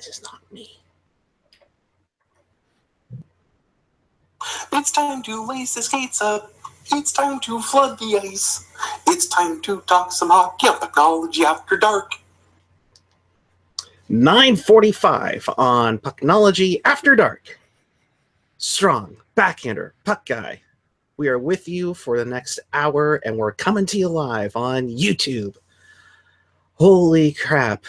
This is not me. It's time to lace the skates up. It's time to flood the ice. It's time to talk some hockey on Pucknology After Dark. 9:45 on Pucknology After Dark. Strong, backhander, puck guy. We are with you for the next hour, and we're coming to you live on YouTube. Holy crap.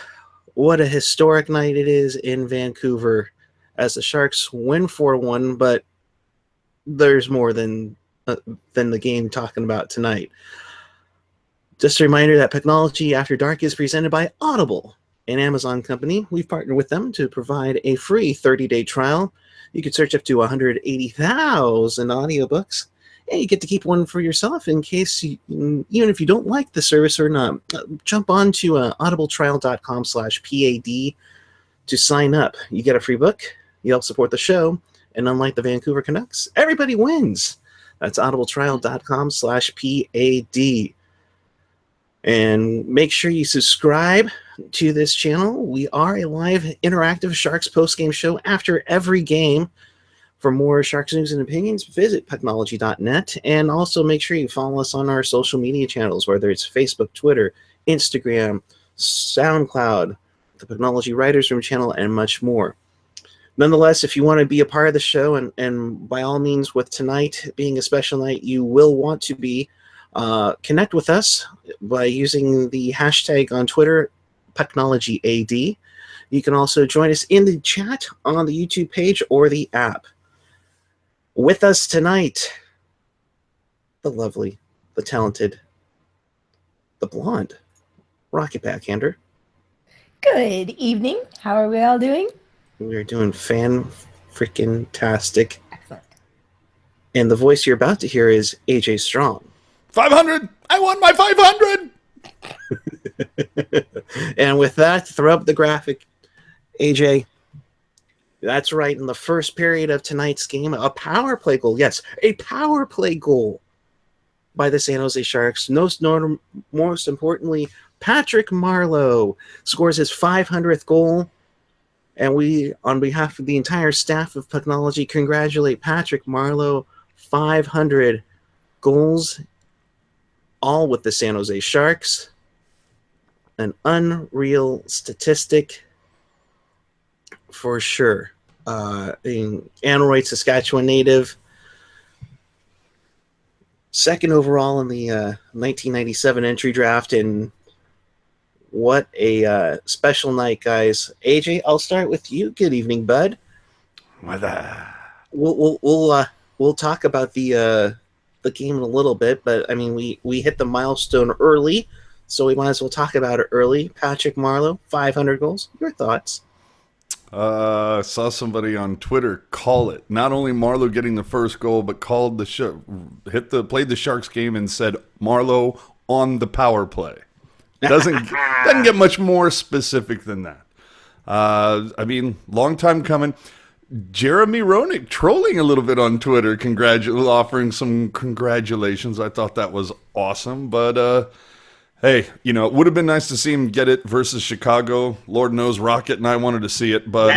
What a historic night it is in Vancouver as the Sharks win 4-1, but there's more than the game talking about tonight. Just a reminder that Pucknology After Dark is presented by Audible, an Amazon company. We've partnered with them to provide a free 30-day trial. You can search up to 180,000 audiobooks, and you get to keep one for yourself in case, even if you don't like the service or not. Jump on to audibletrial.com/PAD to sign up. You get a free book, you help support the show, and unlike the Vancouver Canucks, everybody wins. That's audibletrial.com/PAD. And make sure you subscribe to this channel. We are a live interactive Sharks postgame show after every game. For more Sharks news and opinions, visit pucknology.net. And also make sure you follow us on our social media channels, whether it's Facebook, Twitter, Instagram, SoundCloud, the Pucknology Writers Room channel, and much more. Nonetheless, if you want to be a part of the show, and by all means, with tonight being a special night, you will want to be connect with us by using the hashtag on Twitter, PucknologyAD. You can also join us in the chat on the YouTube page or the app. With us tonight, the lovely, the talented, the blonde, Rocket Backhander. Good evening. How are we all doing? We are doing fan-freaking-tastic. Excellent. And the voice you're about to hear is AJ Strong. 500! I won my 500! And with that, throw up the graphic. AJ, that's right. In the first period of tonight's game, a power play goal. Yes, a power play goal by the San Jose Sharks. Most importantly, Patrick Marleau scores his 500th goal. And we, on behalf of the entire staff of Pucknology, congratulate Patrick Marleau. 500 goals, all with the San Jose Sharks. An unreal statistic for sure. In Aneroid, Saskatchewan native. Second overall in the 1997 entry draft. And what a special night, guys. AJ, I'll start with you. Good evening, bud. We'll talk about the game in a little bit, but I mean we hit the milestone early, so we might as well talk about it early. Patrick Marleau, 500 goals. Your thoughts? I saw somebody on Twitter call it not only Marleau getting the first goal, but called played the Sharks game and said Marleau on the power play. Doesn't get much more specific than that. I mean, long time coming. Jeremy Roenick trolling a little bit on Twitter, offering some congratulations. I thought that was awesome, but hey, it would have been nice to see him get it versus Chicago. Lord knows Rocket and I wanted to see it, but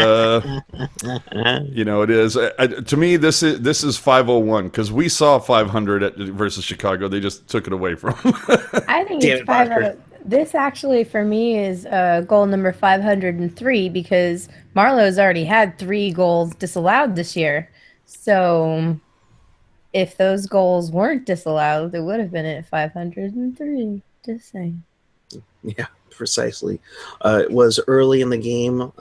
it is. To me, this is 501 because we saw 500 versus Chicago. They just took it away from him. I think it's 500. This actually, for me, is goal number 503 because Marleau's already had 3 goals disallowed this year. So if those goals weren't disallowed, it would have been at 503. Just saying. Yeah, precisely. It was early in the game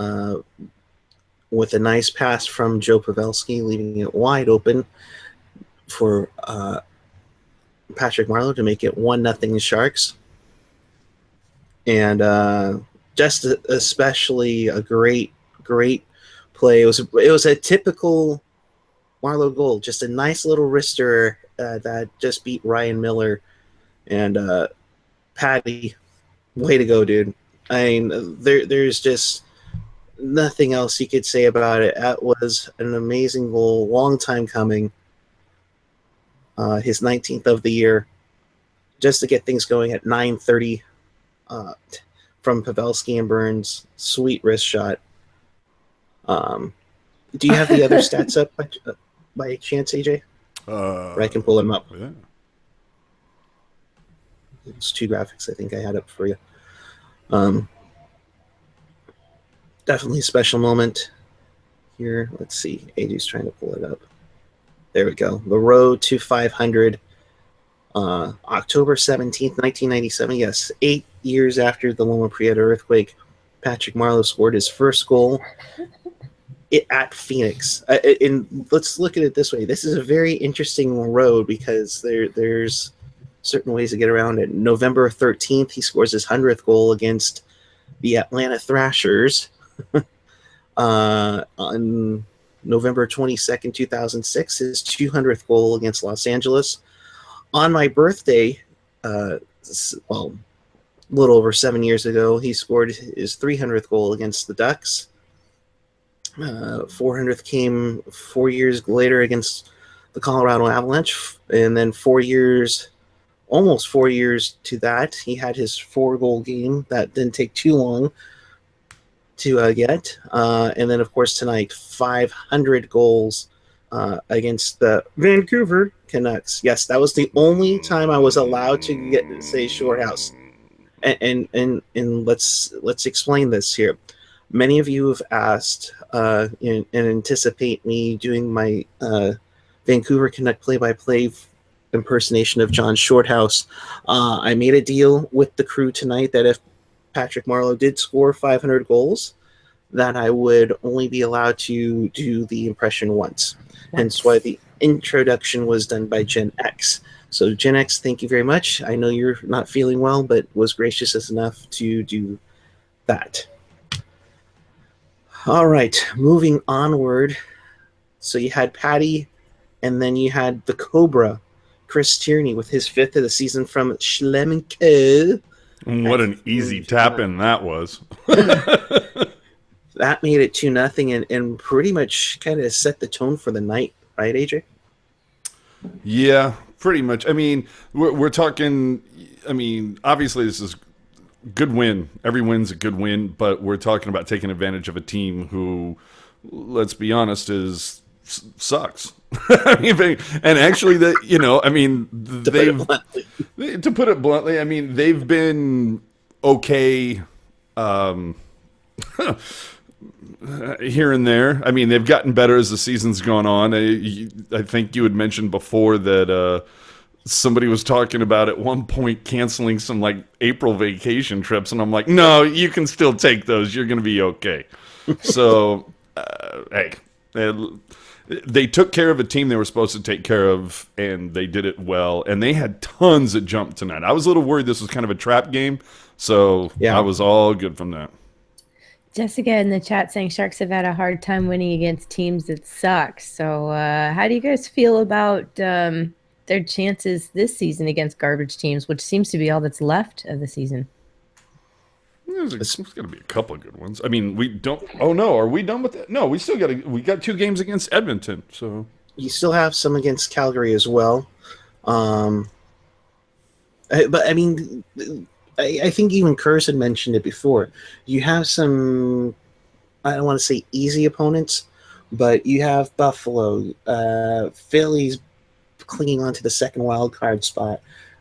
with a nice pass from Joe Pavelski, leaving it wide open for Patrick Marleau to make it 1-0 Sharks. And just especially a great play. It was a typical Marleau goal, just a nice little wrister that just beat Ryan Miller. And Patty, way to go, dude. I mean, there's just nothing else you could say about it. That was an amazing goal, long time coming. His 19th of the year, just to get things going at 9:30 from Pavelski and Burns. Sweet wrist shot. Do you have the other stats up by chance, AJ? Or I can pull them up. Yeah. It's 2 graphics I think I had up for you. Definitely a special moment here. Let's see. AJ's trying to pull it up. There we go. The road to 500. October 17th, 1997. Yes, 8 years after the Loma Prieta earthquake, Patrick Marleau scored his first goal at Phoenix. And let's look at it this way. This is a very interesting road because there's certain ways to get around it. November 13th, he scores his 100th goal against the Atlanta Thrashers. On November 22nd, 2006, his 200th goal against Los Angeles. On my birthday, a little over 7 years ago, he scored his 300th goal against the Ducks. 400th came 4 years later against the Colorado Avalanche. And then almost 4 years to that, he had his 4-goal game. That didn't take too long to get. And then, of course, tonight, 500 goals against the Vancouver Canucks. Yes, that was the only time I was allowed to say Shorthouse. And let's explain this here. Many of you have asked and anticipate me doing my Vancouver Canuck play-by-play impersonation of John Shorthouse. I made a deal with the crew tonight that if Patrick Marleau did score 500 goals, that I would only be allowed to do the impression once. Hence why the introduction was done by Gen X. So Gen X, thank you very much. I know you're not feeling well, but was gracious enough to do that. All right, moving onward. So you had Patty, and then you had the Cobra, Chris Tierney, with his 5th of the season from Schlemminkel. What an easy tap-in that was. That made it 2-0 and pretty much kind of set the tone for the night, right, AJ? Yeah, pretty much. I mean, we're talking, I mean, obviously this is good win. Every win's a good win, but we're talking about taking advantage of a team who, let's be honest, sucks. I mean, and actually, I mean, to put it bluntly, I mean, they've been okay here and there. I mean, they've gotten better as the season's gone on. I think you had mentioned before that somebody was talking about at one point canceling some like April vacation trips, and I'm like, no, you can still take those. You're going to be okay. So, hey, they took care of a team they were supposed to take care of, and they did it well. And they had tons of jump tonight. I was a little worried this was kind of a trap game, so yeah. I was all good from that. Jessica in the chat saying Sharks have had a hard time winning against teams that suck. So how do you guys feel about their chances this season against garbage teams, which seems to be all that's left of the season? There's got to be a couple of good ones. I mean, we don't. Oh no, are we done with that? No, we still got. We got 2 games against Edmonton. So you still have some against Calgary as well. But I mean, I think even Kurz had mentioned it before. You have some, I don't want to say easy opponents, but you have Buffalo, Philly's clinging onto the second wild card spot.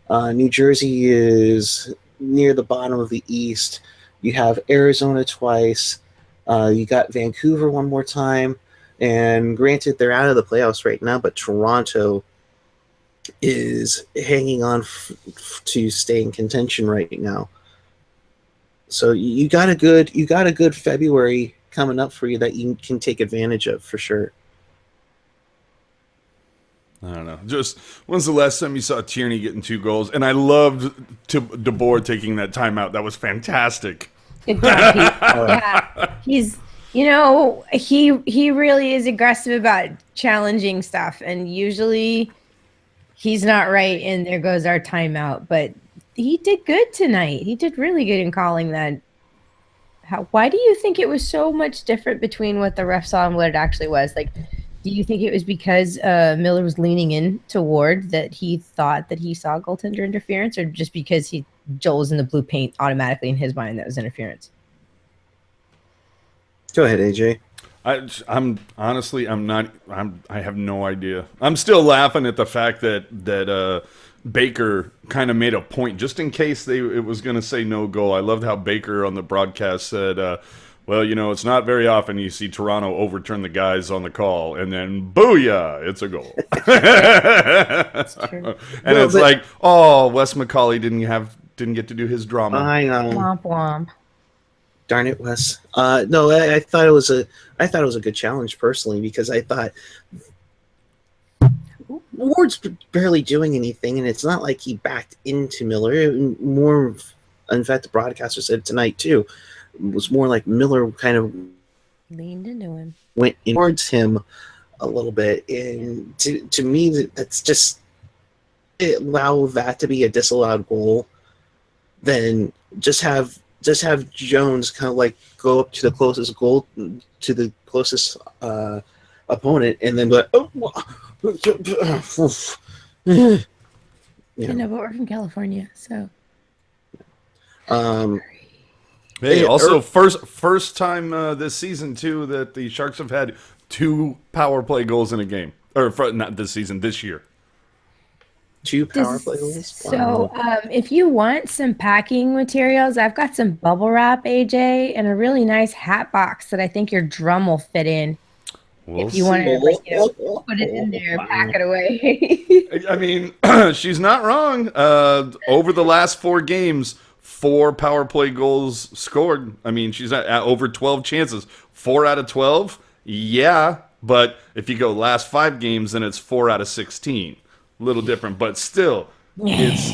New Jersey is near the bottom of the East. You have Arizona twice. You got Vancouver one more time. And granted, they're out of the playoffs right now, but Toronto is hanging on to stay in contention right now. So you got a good February coming up for you that you can take advantage of for sure. I don't know. Just when's the last time you saw Tierney getting 2 goals? And I loved DeBoer taking that timeout. That was fantastic. Good job, Pete. Yeah, he's he really is aggressive about challenging stuff, and usually he's not right, and there goes our timeout. But he did good tonight. He did really good in calling that. Why do you think it was so much different between what the ref saw and what it actually was? Like, do you think it was because Miller was leaning in toward that he thought that he saw goaltender interference, or just because Joel was in the blue paint automatically in his mind that was interference? Go ahead, AJ. I'm honestly, I have no idea. I'm still laughing at the fact that Baker kind of made a point just in case it was going to say no goal. I loved how Baker on the broadcast said, "Well, it's not very often you see Toronto overturn the guys on the call, and then booyah, it's a goal." That's true. And it's like, oh, Wes McCauley didn't get to do his drama. I know. Womp womp. Darn it, Wes. No, I thought it was a good challenge personally, because I thought Ward's barely doing anything, and it's not like he backed into Miller. More, in fact, the broadcaster said tonight too. It was more like Miller kind of Leaned into him. went towards him a little bit, and to me, that's just allow that to be a disallowed goal. Then just have Jones kind of like go up to the closest goal, to the closest opponent, and then go, I know, but we're from California, so. Hey, also first time this season too that the Sharks have had 2 power play goals in a game, or not this season, this year. 2 power play goals. So, if you want some packing materials, I've got some bubble wrap, AJ, and a really nice hat box that I think your drum will fit in. We'll if you want to, put it in there, pack it away. I mean, she's not wrong. Over the last 4 games, 4 power play goals scored. I mean, she's at over 12 chances. 4 out of 12? Yeah. But if you go last 5 games, then it's 4 out of 16. A little different, but still, it's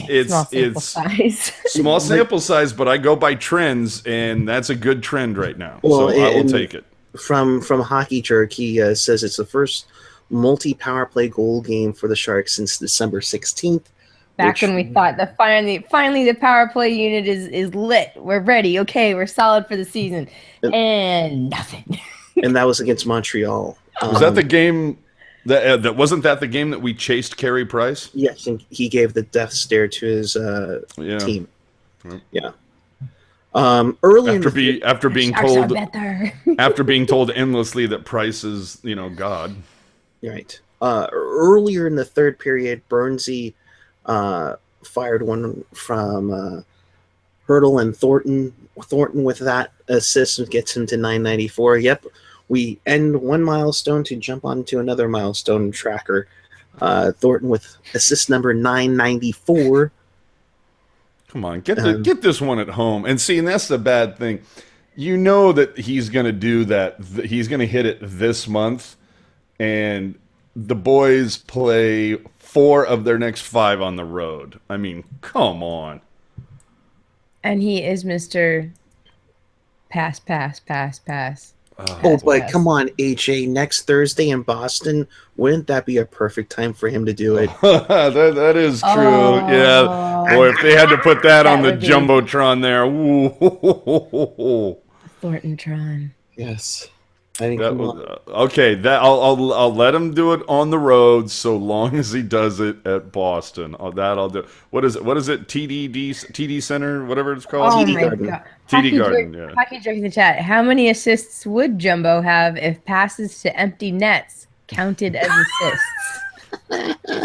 small sample size, but I go by trends, and that's a good trend right now. Well, so I will take it. From Hockey Jerk, he says it's the first multi-power play goal game for the Sharks since December 16th. Back when we thought that finally the power play unit is lit. We're ready. Okay, we're solid for the season. And nothing. And that was against Montreal. Was that the game that wasn't that the game that we chased Carey Price? Yes, and he gave the death stare to his team. Yeah. Early after being told endlessly that Price is, God. Right. Earlier in the third period, Burnsy fired one from Hurdle and Thornton. Thornton with that assist gets him to 994. Yep. We end one milestone to jump onto another milestone tracker. Thornton with assist number 994. Come on, get this one at home. And see, and that's the bad thing. You know that he's going to do that. He's going to hit it this month. And the boys play 4 of their next 5 on the road. I mean, come on. And he is Mr. Pass. But come on, HA. Next Thursday in Boston, wouldn't that be a perfect time for him to do it? that is true. Yeah. Boy, if they had to put that on the Jumbotron there. Thorntontron. Yes. I think okay, I'll let him do it on the road so long as he does it at Boston. I'll do. What is it? TD Center, whatever it's called. Oh my God. TD Garden. Yeah. Hockey Jerk in the chat. How many assists would Jumbo have if passes to empty nets counted as assists?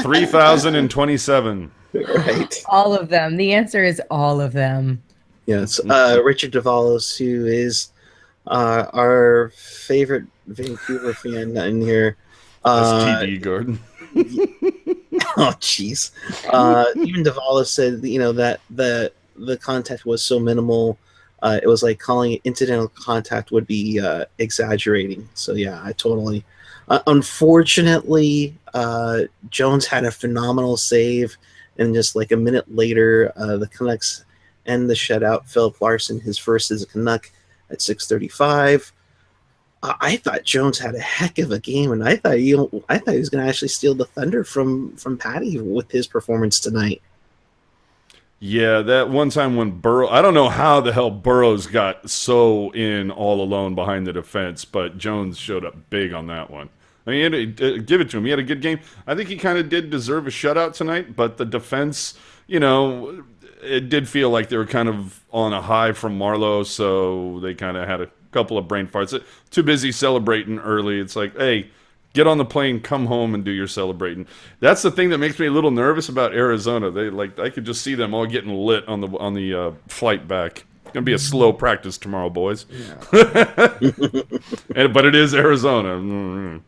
3,027. Right. All of them. The answer is all of them. Yes. Richard Davalos, who is our favorite Vancouver fan in here. That's TD Garden. Oh, jeez. Even Davalos said, that the contact was so minimal. It was like calling it incidental contact would be exaggerating. So, yeah, I totally. Unfortunately, Jones had a phenomenal save, and just like a minute later, the Canucks end the shutout. Philip Larson, his first as a Canuck, at 6:35. I thought Jones had a heck of a game, and I thought he was going to actually steal the thunder from Patty with his performance tonight. Yeah, that one time when I don't know how the hell Burrows got so in all alone behind the defense, but Jones showed up big on that one. I mean, give it to him. He had a good game. I think he kind of did deserve a shutout tonight, but the defense, it did feel like they were kind of on a high from Marleau, so they kind of had to couple of brain farts. Too busy celebrating early. It's like, hey, get on the plane, come home, and do your celebrating. That's the thing that makes me a little nervous about Arizona. I could just see them all getting lit on the flight back. It's gonna be a slow practice tomorrow, boys. Yeah. But it is Arizona.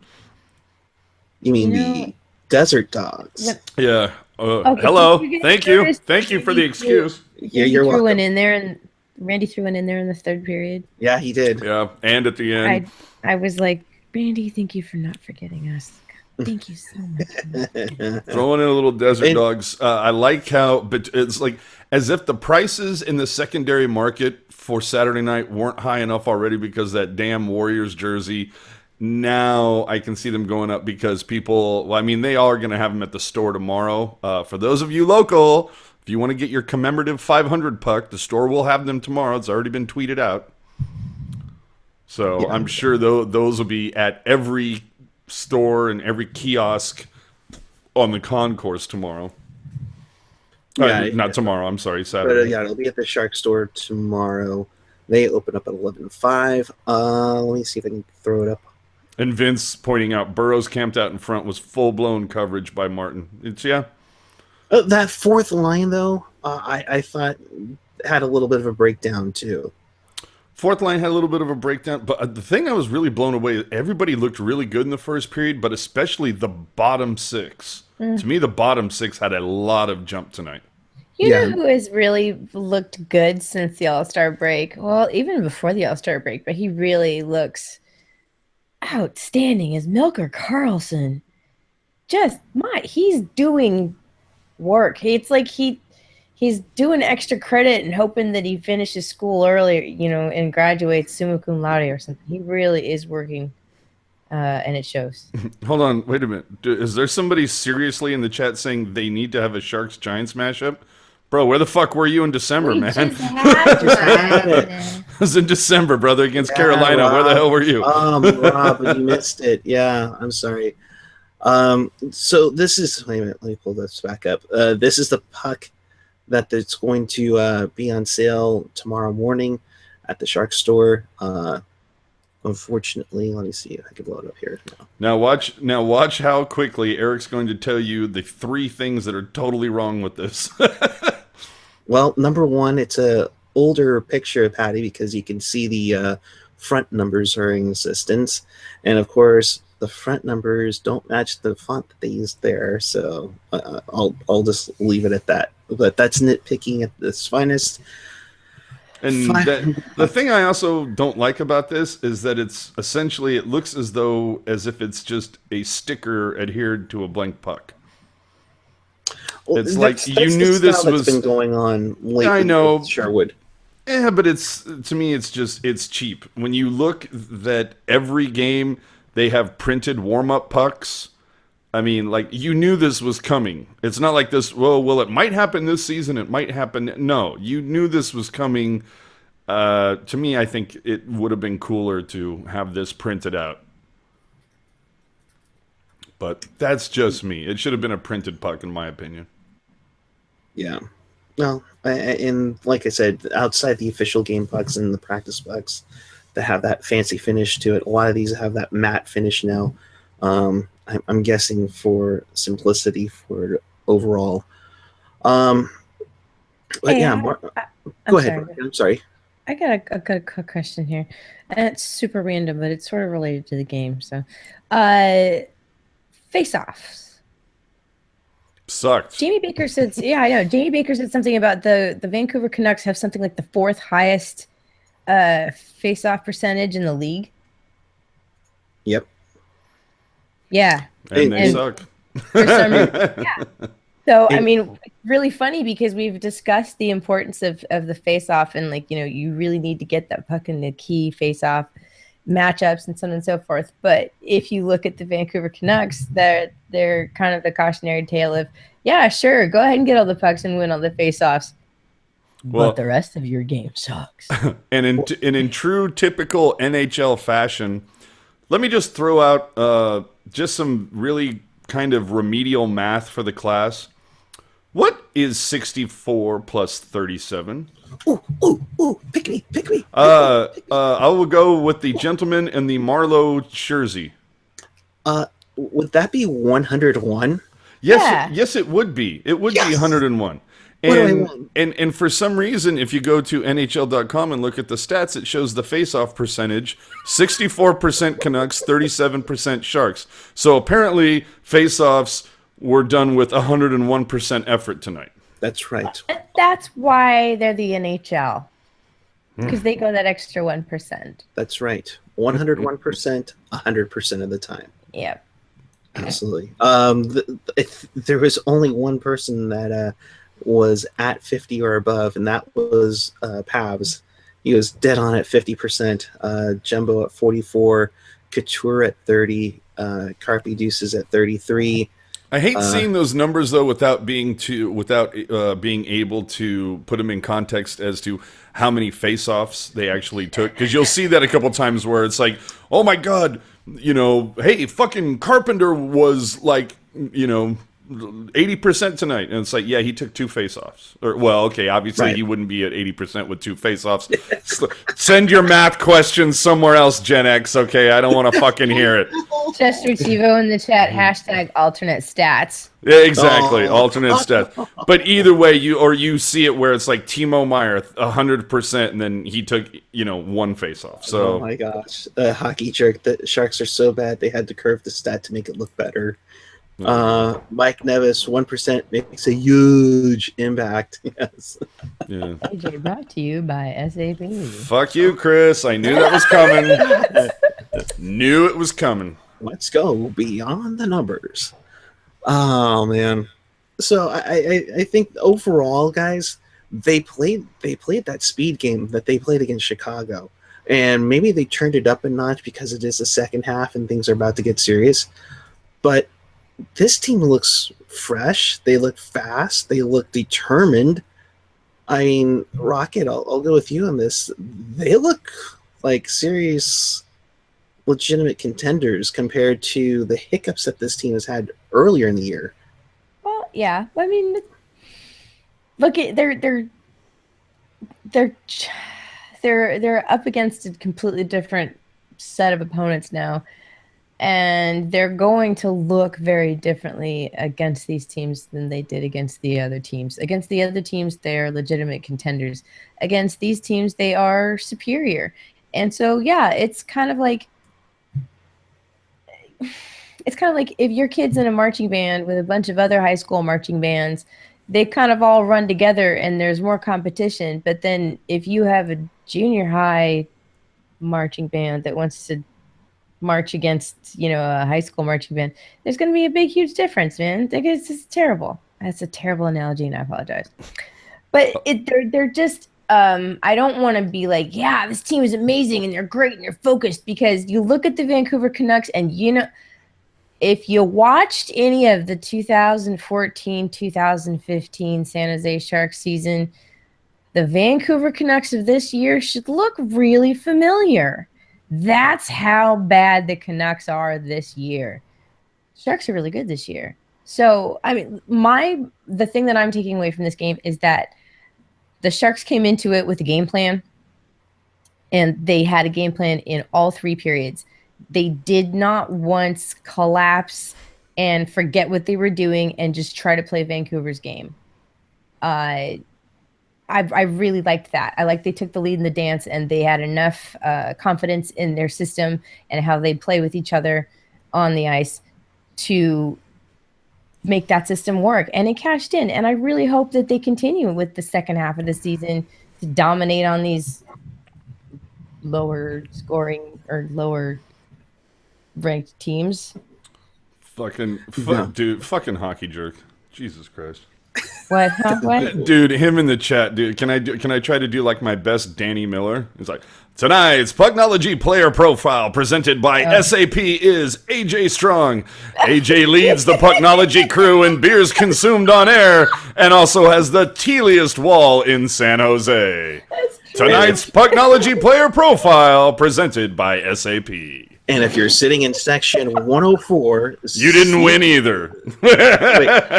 You mean the Desert Dogs? Yeah. Okay, Hello. Thank you. Thank you for the excuse. Yeah, you're threw welcome. one in there, and Randy threw one in there in the third period. Yeah, he did. Yeah, and at the end. I was like, Randy, thank you for not forgetting us. Thank you so much. Throwing in a little Desert Dogs. I like how, but it's like as if the prices in the secondary market for Saturday night weren't high enough already because that damn Warriors jersey. Now I can see them going up because people, well, I mean, they are going to have them at the store tomorrow. For those of you local, if you want to get your commemorative 500 puck, the store will have them tomorrow. It's already been tweeted out. So yeah. I'm sure those will be at every store and every kiosk on the concourse tomorrow. Yeah, not tomorrow. I'm sorry, Saturday. But, yeah, it'll be at the Shark store tomorrow. They open up at 11:05. Let me see if I can throw it up. And Vince pointing out Burroughs camped out in front was full-blown coverage by Martin. It's that fourth line, though, I thought had a little bit of a breakdown, too. Fourth line had a little bit of a breakdown, but the thing I was really blown away, everybody looked really good in the first period, but especially the bottom six. To me, the bottom six had a lot of jump tonight. You know who has really looked good since the All-Star break? Well, even before the All-Star break, but he really looks outstanding is Milker Karlsson. He's doing work. It's like he's doing extra credit and hoping that he finishes school earlier, and graduates summa cum laude or something. He really is working, and it shows. Hold on, wait a minute. Is there somebody seriously in the chat saying they need to have a Sharks-Giants mashup? Bro, where the fuck were you in December, man? It was in December, brother, against Carolina. Rob, where the hell were you? Rob, you missed it. Yeah, I'm sorry. So this is, wait a minute, let me pull this back up. This is the puck that's going to be on sale tomorrow morning at the Shark store. Unfortunately, let me see if I can blow it up here. Now watch how quickly Eric's going to tell you the 3 things that are totally wrong with this. Well, number one, it's a older picture of Patty because you can see the front numbers are in existence, and of course the front numbers don't match the font that they used there. So I'll just leave it at that. But that's nitpicking at its finest. And the thing I also don't like about this is that it looks as if it's just a sticker adhered to a blank puck. Well, it's like you knew this was been going on lately. I know with Sherwood. Yeah, but to me it's cheap. When you look that every game they have printed warm-up pucks. I mean, like, you knew this was coming. It's not like this, well, it might happen this season, it might happen. No, you knew this was coming. To me, I think it would have been cooler to have this printed out. But that's just me. It should have been a printed puck, in my opinion. Yeah. Well, and like I said, outside the official game pucks and the practice pucks that have that fancy finish to it, a lot of these have that matte finish now. I'm guessing for simplicity for overall. But hey, yeah, go ahead. I'm sorry. I got a question here, and it's super random, but it's sort of related to the game. So, face-offs sucked. Jamie Baker said, "Yeah, I know." Jamie Baker said something about the Vancouver Canucks have something like the 4th highest face-off percentage in the league. Yep. Yeah. And they suck. For some reason, yeah. So, I mean, it's really funny because we've discussed the importance of the face-off and, like, you really need to get that puck in the key face-off matchups and so on and so forth. But if you look at the Vancouver Canucks, they're kind of the cautionary tale of, yeah, sure, go ahead and get all the pucks and win all the face-offs. But the rest of your game sucks. And in true typical NHL fashion, let me just throw out just some really kind of remedial math for the class. What is 64 plus 37. Ooh, pick me. I will go with the gentleman and the Marlowe jersey. Would that be 101? Yes, Yeah. yes, it would be. It would be Yes! 101. What do I want? And for some reason, if you go to NHL.com and look at the stats, it shows the face-off percentage: 64% Canucks, 37% Sharks. So apparently, face-offs were done with 101% effort tonight. That's right. That's why they're the NHL. Because they go that extra 1%. That's right. 101%, 100% of the time. Yep. Absolutely. There was only one person that was at 50 or above, and that was Pavs. He was dead on at 50%. Jumbo at 44, Couture at 30, Carpe Deuces at 33. I hate seeing those numbers though without being able to put them in context as to how many face-offs they actually took, because you'll see that a couple times where it's like, oh my god, hey, fucking Carpenter was like 80% tonight, and it's like, yeah, he took 2 face-offs. Or, well, okay, obviously Right. he wouldn't be at 80% with 2 face-offs. Send your math questions somewhere else, Gen X. Okay, I don't want to fucking hear it. Chester Chivo in the chat, hashtag alternate stats. Yeah, exactly. Alternate stats. But either way, you see it where it's like Timo Meyer 100%, and then he took 1 face-off. So Oh my gosh, hockey jerk! The Sharks are so bad they had to curve the stat to make it look better. Mike Nevis, 1% makes a huge impact. Yes. yeah. AJ brought to you by SAP. Fuck you, Chris. I knew that was coming. Knew it was coming. Let's go beyond the numbers. Oh man. So I think overall, guys, they played that speed game that they played against Chicago. And maybe they turned it up a notch because it is the second half and things are about to get serious. But this team looks fresh. They look fast. They look determined. I mean, Rocket, I'll go with you on this. They look like serious, legitimate contenders compared to the hiccups that this team has had earlier in the year. Well, yeah. I mean, look at they're up against a completely different set of opponents now, and they're going to look very differently against these teams than they did against the other teams. Against the other teams, they are legitimate contenders. Against these teams, they are superior. And so, yeah, it's kind of like if your kid's in a marching band with a bunch of other high school marching bands, they kind of all run together and there's more competition. But then if you have a junior high marching band that wants to march against, a high school marching band, there's going to be a big, huge difference, man. It's just terrible. That's a terrible analogy, and I apologize. But they're just, I don't want to be like, yeah, this team is amazing and they're great and they're focused, because you look at the Vancouver Canucks and, if you watched any of the 2014-2015 San Jose Sharks season, the Vancouver Canucks of this year should look really familiar. That's how bad the Canucks are this year. Sharks are really good this year. So, I mean, the thing that I'm taking away from this game is that the Sharks came into it with a game plan, and they had a game plan in all 3 periods. They did not once collapse and forget what they were doing and just try to play Vancouver's game. I really liked that. I like they took the lead in the dance, and they had enough confidence in their system and how they play with each other on the ice to make that system work. And it cashed in. And I really hope that they continue with the second half of the season to dominate on these lower scoring or lower ranked teams. Dude, fucking hockey jerk. Jesus Christ. What? Huh? What? Dude, him in the chat, dude. Can I try to do like my best Danny Miller? He's like, tonight's Pucknology player profile presented by SAP is AJ Strong. AJ leads the Pucknology crew in beers consumed on air and also has the tealiest wall in San Jose. Tonight's Pucknology player profile presented by SAP. And if you're sitting in section 104, you didn't win either. Wait,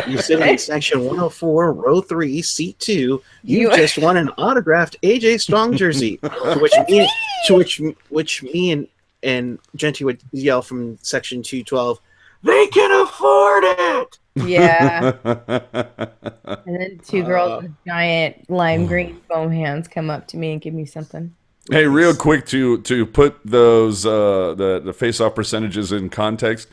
you're sitting in section 104, row 3, seat 2. You just won an autographed AJ Strong jersey, to which me and Genty would yell from section 212, "They can afford it!" Yeah. And then two girls with giant lime green foam hands come up to me and give me something. Hey, real quick to put those the face-off percentages in context.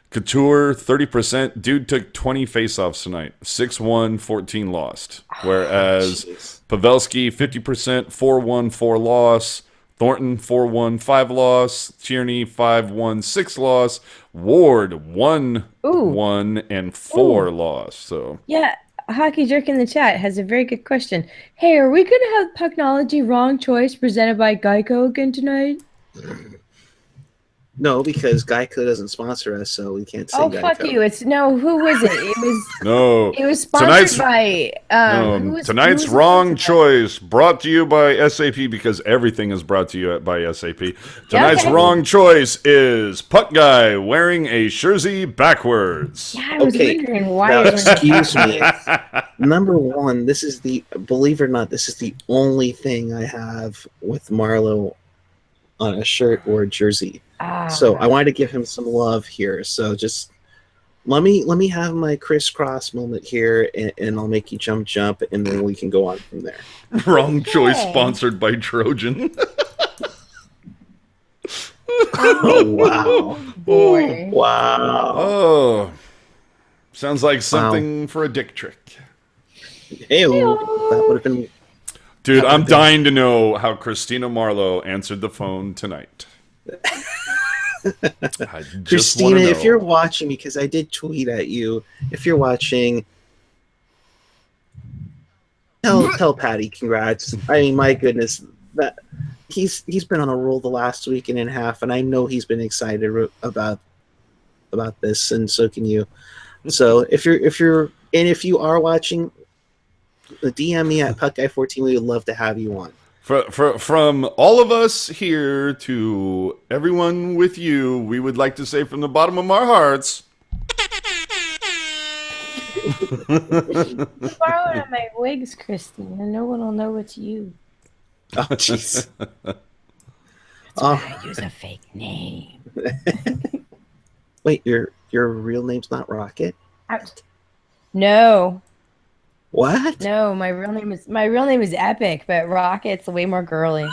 Couture 30%. Dude took 20 face-offs tonight. 6-1, 14 lost. Whereas Pavelski 50%, 4-1, 4 loss. Thornton 4-1, 5 loss. Tierney 5-1, 6 loss. Ward 1-1 and 4 loss. So yeah. Hockey Jerk in the chat has a very good question. Hey, are we going to have Pucknology Wrong Choice presented by Geico again tonight? No, because Geico doesn't sponsor us, so we can't say Geico. Oh, fuck you. Who was it? It was no. It was sponsored by tonight's Wrong Choice brought to you by SAP, because everything is brought to you by SAP. Tonight's Wrong Choice is Puck Guy wearing a jersey backwards. Yeah, I was wondering why. Now, excuse me. Number one, believe it or not, this is the only thing I have with Marleau on a shirt or a jersey. So I wanted to give him some love here. So just let me have my crisscross moment here, and I'll make you jump, and then we can go on from there. Wrong Choice sponsored by Trojan. Oh wow! Boy. Wow! Oh, sounds like something for a dick trick. Hey, that would have been. Dude, I'm dying to know how Christina Marleau answered the phone tonight. Christina, if you're watching, because I did tweet at you, if you're watching, tell Patty congrats. I mean, my goodness, that he's been on a roll the last week and a half, and I know he's been excited about this, and so can you. So if you are watching, DM me at PuckGuy14. We would love to have you on. From all of us here to everyone with you, we would like to say from the bottom of our hearts. Borrow one of my wigs, Christine, and no one will know it's you. Oh, jeez. That's why I use a fake name. Wait, your real name's not Rocket? No. What? No, my real name is Epic, but Rocket's way more girly.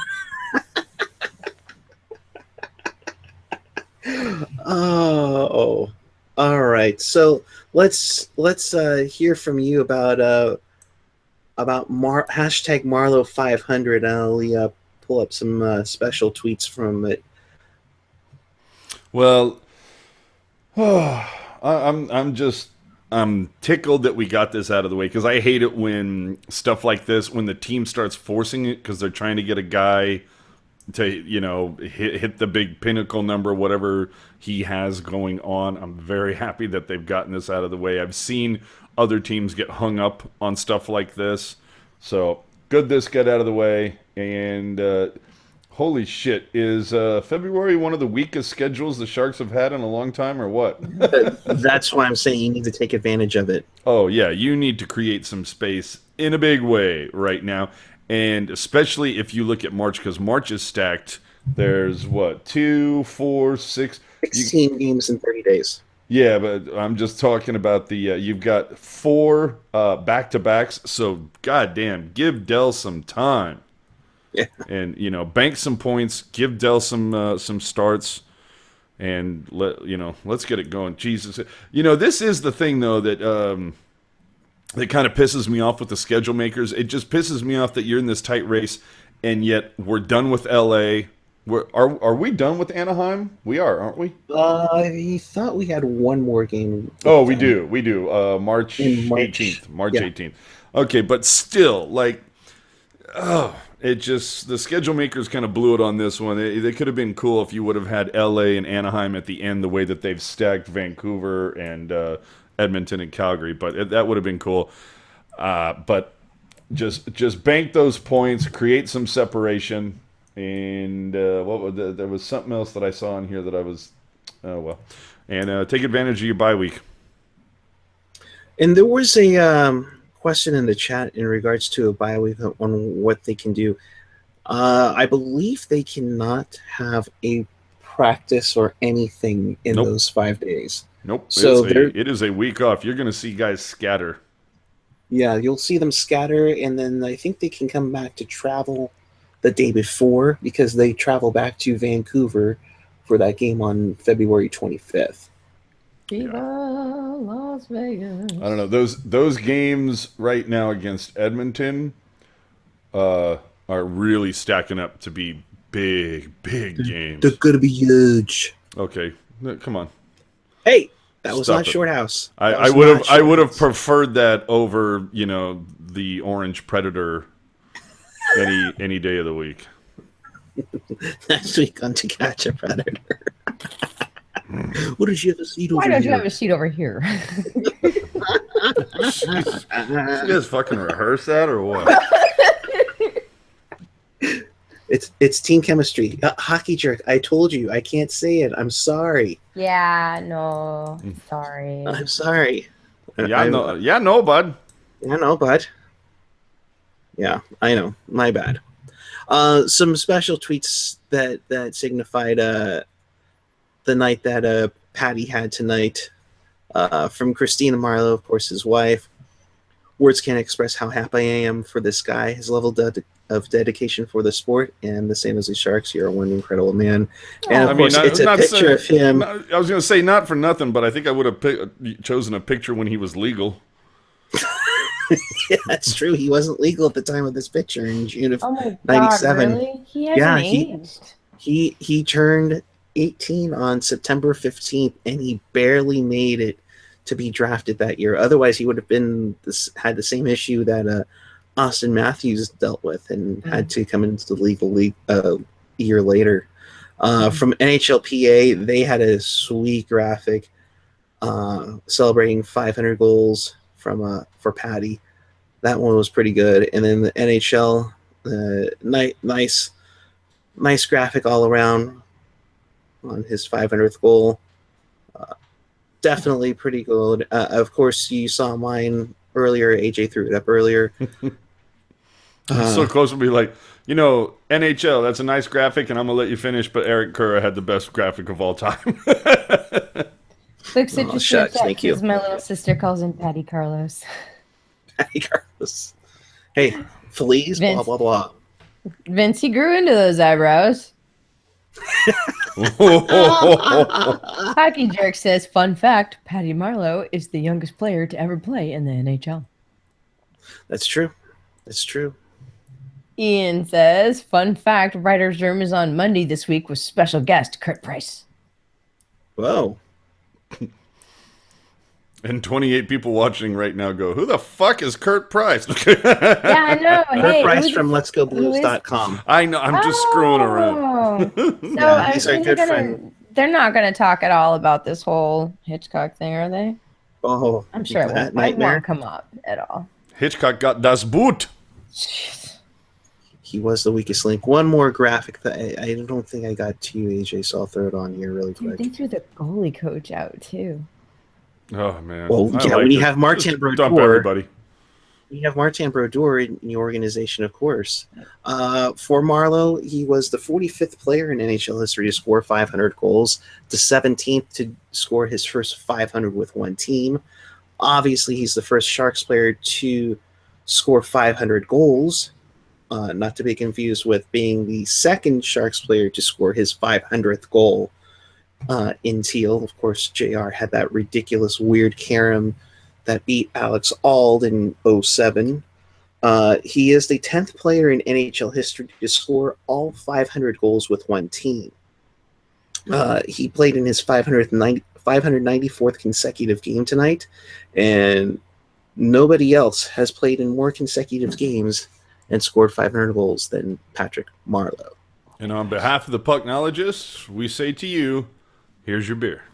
Oh, all right. So let's hear from you about hashtag Marleau 500. I'll pull up some special tweets from it. Well, I'm tickled that we got this out of the way, because I hate it when stuff like this, when the team starts forcing it because they're trying to get a guy to, hit the big pinnacle number, whatever he has going on. I'm very happy that they've gotten this out of the way. I've seen other teams get hung up on stuff like this. So good this got out of the way. And holy shit, is February one of the weakest schedules the Sharks have had in a long time, or what? That's why I'm saying you need to take advantage of it. Oh, yeah, you need to create some space in a big way right now. And especially if you look at March, because March is stacked. There's, 2, 4, 6... 16 games in 30 days. Yeah, but I'm just talking about the... you've got 4 back-to-backs, so goddamn, give Dell some time. Yeah. And, bank some points, give Dell some starts, and let's get it going. Jesus. This is the thing, though, that kind of pisses me off with the schedule makers. It just pisses me off that you're in this tight race, and yet we're done with LA. Are we done with Anaheim? We are, aren't we? I thought we had one more game. Oh, we do. March 18th. March 18th. Okay, but still, the schedule makers kind of blew it on this one. They could have been cool if you would have had LA and Anaheim at the end, the way that they've stacked Vancouver and Edmonton and Calgary, but that would have been cool. But just bank those points, create some separation, And there was something else that I saw in here that I was, oh well. And take advantage of your bye week. And there was a question in the chat in regards to a bye week on what they can do. I believe they cannot have a practice or anything in those 5 days. Nope. So it is a week off. You're going to see guys scatter. Yeah, you'll see them scatter, and then I think they can come back to travel the day before because they travel back to Vancouver for that game on February 25th. Viva Las Vegas. I don't know. Those games right now against Edmonton are really stacking up to be big games. They're going to be huge. Okay. Come on. Hey, that was Stop not it. Shorthouse. I would have preferred that over, the Orange Predator any day of the week. Next week on To Catch a Predator. What did you have a seat over Why here? don't you have a seat over here? You guys fucking rehearse that or what? It's team chemistry. Hockey jerk. I told you. I can't say it. I'm sorry. Yeah, no. Sorry. I'm sorry. Yeah, no, bud. I know, bud. Yeah, I know. My bad. Some special tweets that signified the night that Patty had tonight from Christina Marlowe, of course, his wife. Words can't express how happy I am for this guy, his level of dedication for the sport, and the San Jose Sharks. You're one incredible man. And of course, it's a picture of him. I was going to say not for nothing, but I think I would have chosen a picture when he was legal. Yeah, that's true. He wasn't legal at the time of this picture in June of '97. God, really? He hasn't aged. He turned 18 on September 15th, and he barely made it to be drafted that year. Otherwise, he would have had the same issue that Austin Matthews dealt with and had to come into the league a year later. From NHLPA, they had a sweet graphic celebrating 500 goals for Patty. That one was pretty good. And then the NHL, nice graphic all around on his 500th goal. Definitely pretty good. Of course, you saw mine earlier. AJ threw it up earlier. So close to be like, NHL, that's a nice graphic, and I'm going to let you finish, but Eric Kerr had the best graphic of all time. Looks interesting. Thank you. My little sister calls him Patty Carlos. Patty Carlos. Hey, Feliz, blah, blah, blah. Vince, he grew into those eyebrows. Hockey Jerk says, fun fact, Patty Marlowe is the youngest player to ever play in the NHL. That's true. That's true. Ian says, fun fact, Writer's Room is on Monday this week with special guest Kurt Price. Whoa. And 28 people watching right now go, who the fuck is Kurt Price? Yeah, I know. Kurt Price from Let'sGoBlues.com. I know. I'm just screwing around. So he's our good friend. They're not going to talk at all about this whole Hitchcock thing, are they? Oh, I'm sure it won't come up at all. Hitchcock got das Boot. Jeez. He was the weakest link. One more graphic that I don't think I got to you, AJ, so I'll throw it on here really quick. They threw the goalie coach out, too. Oh, man. Well, when you have Martin Brodeur. Dump everybody. You have Martin Brodeur in the organization, of course. For Marlowe, he was the 45th player in NHL history to score 500 goals, the 17th to score his first 500 with one team. Obviously, he's the first Sharks player to score 500 goals, not to be confused with being the second Sharks player to score his 500th goal in teal. Of course, JR had that ridiculous weird carom that beat Alex Auld in 07. He is the 10th player in NHL history to score all 500 goals with one team. He played in his 594th consecutive game tonight, and nobody else has played in more consecutive games and scored 500 goals than Patrick Marlowe. And on behalf of the Pucknologists, we say to you, here's your beer.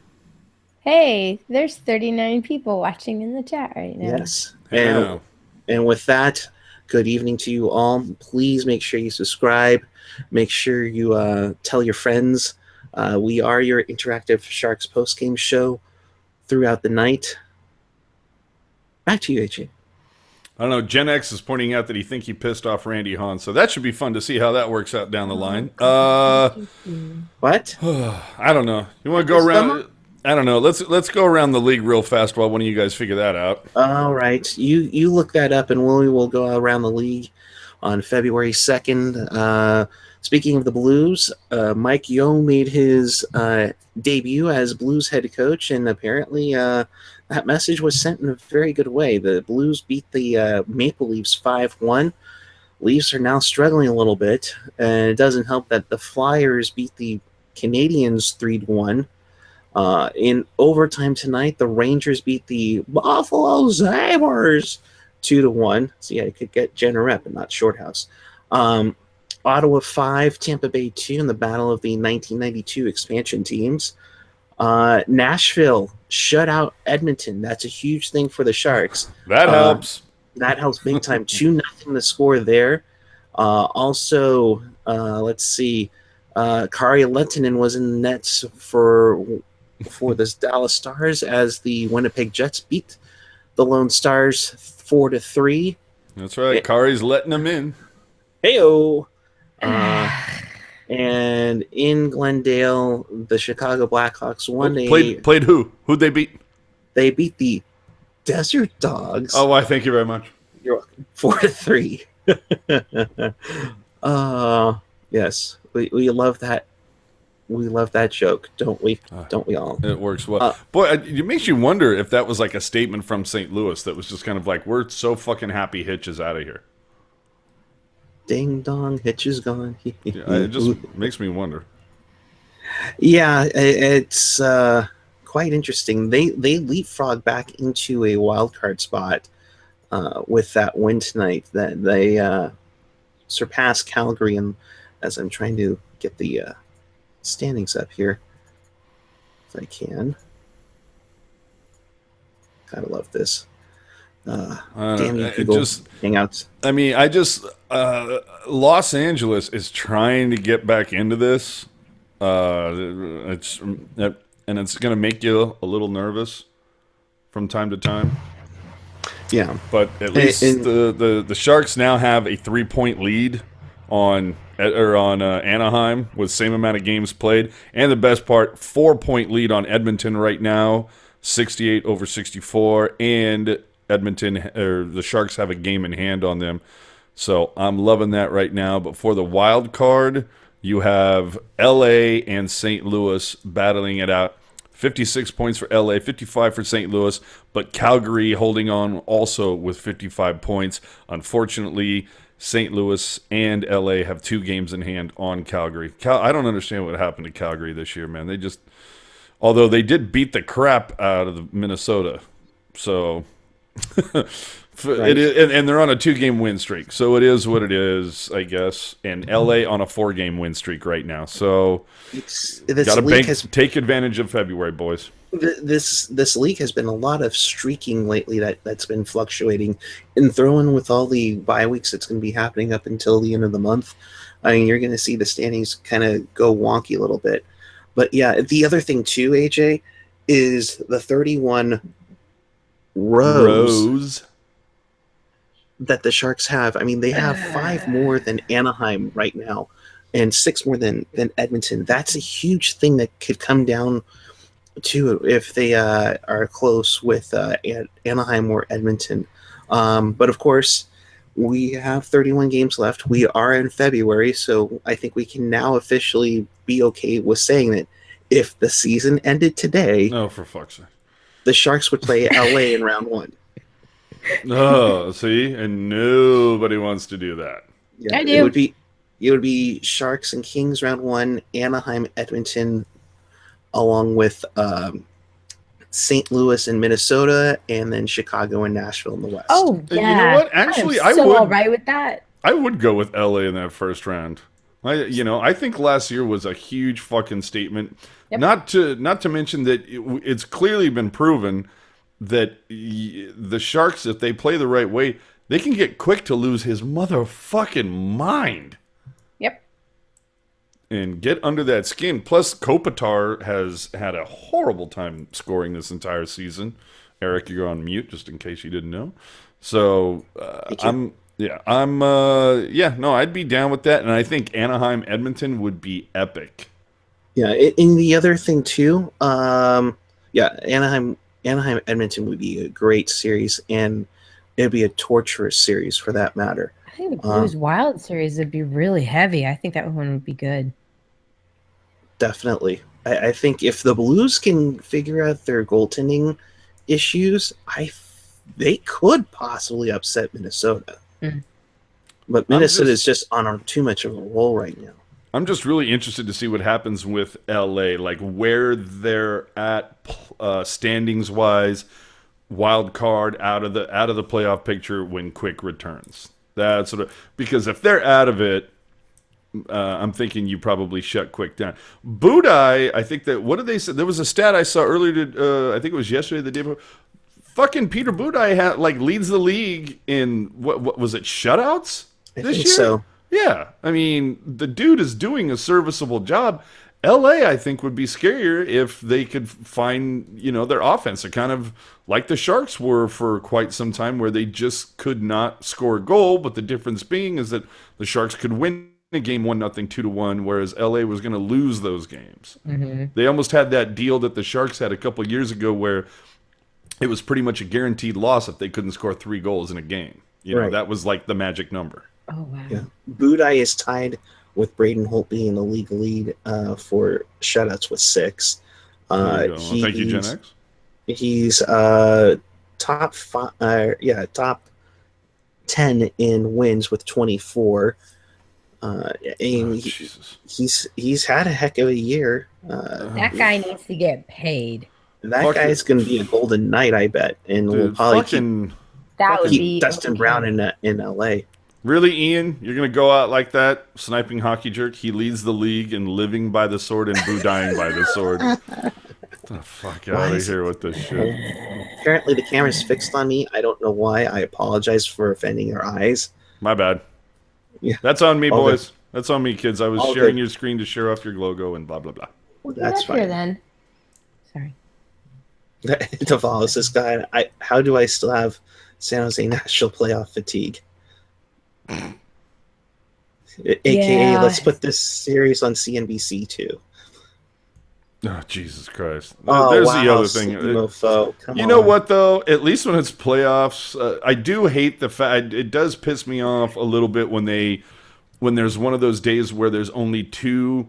Hey, there's 39 people watching in the chat right now. Yes. And with that, good evening to you all. Please make sure you subscribe. Make sure you tell your friends. We are your interactive Sharks post-game show throughout the night. Back to you, AJ. I don't know. Gen X is pointing out that he think he pissed off Randy Hahn, so that should be fun to see how that works out down the line. What? I don't know. You want to go around? I don't know. Let's go around the league real fast while one of you guys figure that out. All right, you look that up, and we will go around the league on February 2nd. Speaking of the Blues, Mike Yeo made his debut as Blues head coach, and apparently that message was sent in a very good way. The Blues beat the Maple Leafs 5-1. Leafs are now struggling a little bit, and it doesn't help that the Flyers beat the Canadiens 3-1. In overtime tonight, the Rangers beat the Buffalo Sabres 2-1. So yeah, you could get Jenner Rep and not Shorthouse. Ottawa 5, Tampa Bay 2 in the battle of the 1992 expansion teams. Nashville shut out Edmonton. That's a huge thing for the Sharks. That helps. That helps big time. 2-0 the score there. Also, let's see. Kari Lehtinen was in the nets for the Dallas Stars as the Winnipeg Jets beat the Lone Stars 4-3. That's right. Kari's letting them in. Heyo. And in Glendale, the Chicago Blackhawks won. Played who? Who'd they beat? They beat the Desert Dogs. Oh, why? Thank you very much. You're welcome. 4-3. Yes, we love that. We love that joke, don't we? Don't we all? It works well. Boy, it makes you wonder if that was like a statement from St. Louis that was just kind of like, we're so fucking happy Hitch is out of here. Ding dong, Hitch is gone. It just makes me wonder. Yeah, it's quite interesting. They leapfrog back into a wild card spot with that win tonight. That they surpassed Calgary, and as I'm trying to get the standings up here, if I can. Gotta love this. Damn you, Google Hangouts. I mean, Los Angeles is trying to get back into this. It's going to make you a little nervous from time to time. Yeah, but at least the Sharks now have a 3-point lead on Anaheim with same amount of games played, and the best part, 4-point lead on Edmonton right now, 68-64, and the Sharks have a game in hand on them. So I'm loving that right now. But for the wild card, you have LA and St. Louis battling it out. 56 points for LA, 55 for St. Louis, but Calgary holding on also with 55 points. Unfortunately, St. Louis and LA have 2 games in hand on Calgary. I don't understand what happened to Calgary this year, man. Although they did beat the crap out of Minnesota. So right. It is, and they're on a 2-game win streak, so it is what it is, I guess. And LA on a 4-game win streak right now, so take advantage of February, boys. This league has been a lot of streaking lately that's been fluctuating, and throwing with all the bye weeks that's going to be happening up until the end of the month. I mean, you're going to see the standings kind of go wonky a little bit. But yeah, the other thing too, AJ, is the 31 rows that the Sharks have. I mean, they have 5 more than Anaheim right now, and 6 more than Edmonton. That's a huge thing that could come down to if they are close with Anaheim or Edmonton. But of course, we have 31 games left. We are in February, so I think we can now officially be okay with saying that if the season ended today, no, for fuck's sake, the Sharks would play LA in round 1. Oh, see, and nobody wants to do that. Yeah, I do. It would be Sharks and Kings round 1, Anaheim, Edmonton, along with St. Louis and Minnesota, and then Chicago and Nashville in the West. Oh, yeah. You know what? Actually, I would all right with that. I would go with LA in that first round. I think last year was a huge fucking statement. Yep. Not to mention that it's clearly been proven that the Sharks, if they play the right way, they can get Quick to lose his motherfucking mind. Yep. And get under that skin. Plus, Kopitar has had a horrible time scoring this entire season. Eric, you're on mute, just in case you didn't know. So, I'd be down with that. And I think Anaheim Edmonton would be epic. Yeah, and the other thing too, Anaheim Edmonton would be a great series, and it'd be a torturous series for that matter. I think the Blues Wild series would be really heavy. I think that one would be good. Definitely. I think if the Blues can figure out their goaltending issues, they could possibly upset Minnesota. Mm. But Minnesota is just on too much of a roll right now. I'm just really interested to see what happens with LA, like where they're at standings wise, wild card out of the playoff picture when Quick returns. That's sort of, because if they're out of it, I'm thinking you probably shut Quick down. Budai, I think that, what did they say? There was a stat I saw earlier. I think it was yesterday, the day before. Fucking Peter Budai leads the league in what was it, shutouts this year? So. Yeah, I mean, the dude is doing a serviceable job. LA, I think, would be scarier if they could find, their offense. They're kind of like the Sharks were for quite some time, where they just could not score a goal. But the difference being is that the Sharks could win a game 1-0, 2-1, whereas LA was going to lose those games. Mm-hmm. They almost had that deal that the Sharks had a couple years ago, where it was pretty much a guaranteed loss if they couldn't score 3 goals in a game. That was like the magic number. Oh, wow. Yeah. Budai is tied with Braden Holtby in the league lead for shutouts with 6. Thank you, Gen X. He's top 10 in wins with 24. He's had a heck of a year. That guy needs to get paid. That guy's going to be a golden knight, I bet, and we'll probably keep Dustin Brown in LA. Really, Ian? You're going to go out like that, sniping hockey jerk? He leads the league in living by the sword and dying by the sword. Get the fuck out of here with this shit. Apparently the camera's fixed on me. I don't know why. I apologize for offending your eyes. My bad. Yeah. That's on me, All boys. good. That's on me, kids. I was All sharing good. your screen to share off your logo and blah, blah, blah. Well, That's fine. Here, then. Sorry. To follow this guy, how do I still have San Jose National playoff fatigue? AKA, let's put this series on CNBC too. Oh, Jesus Christ. Oh, There's wow, the other thing. You know what, though? At least when it's playoffs, I do hate the fact, it does piss me off a little bit when there's one of those days where there's only 2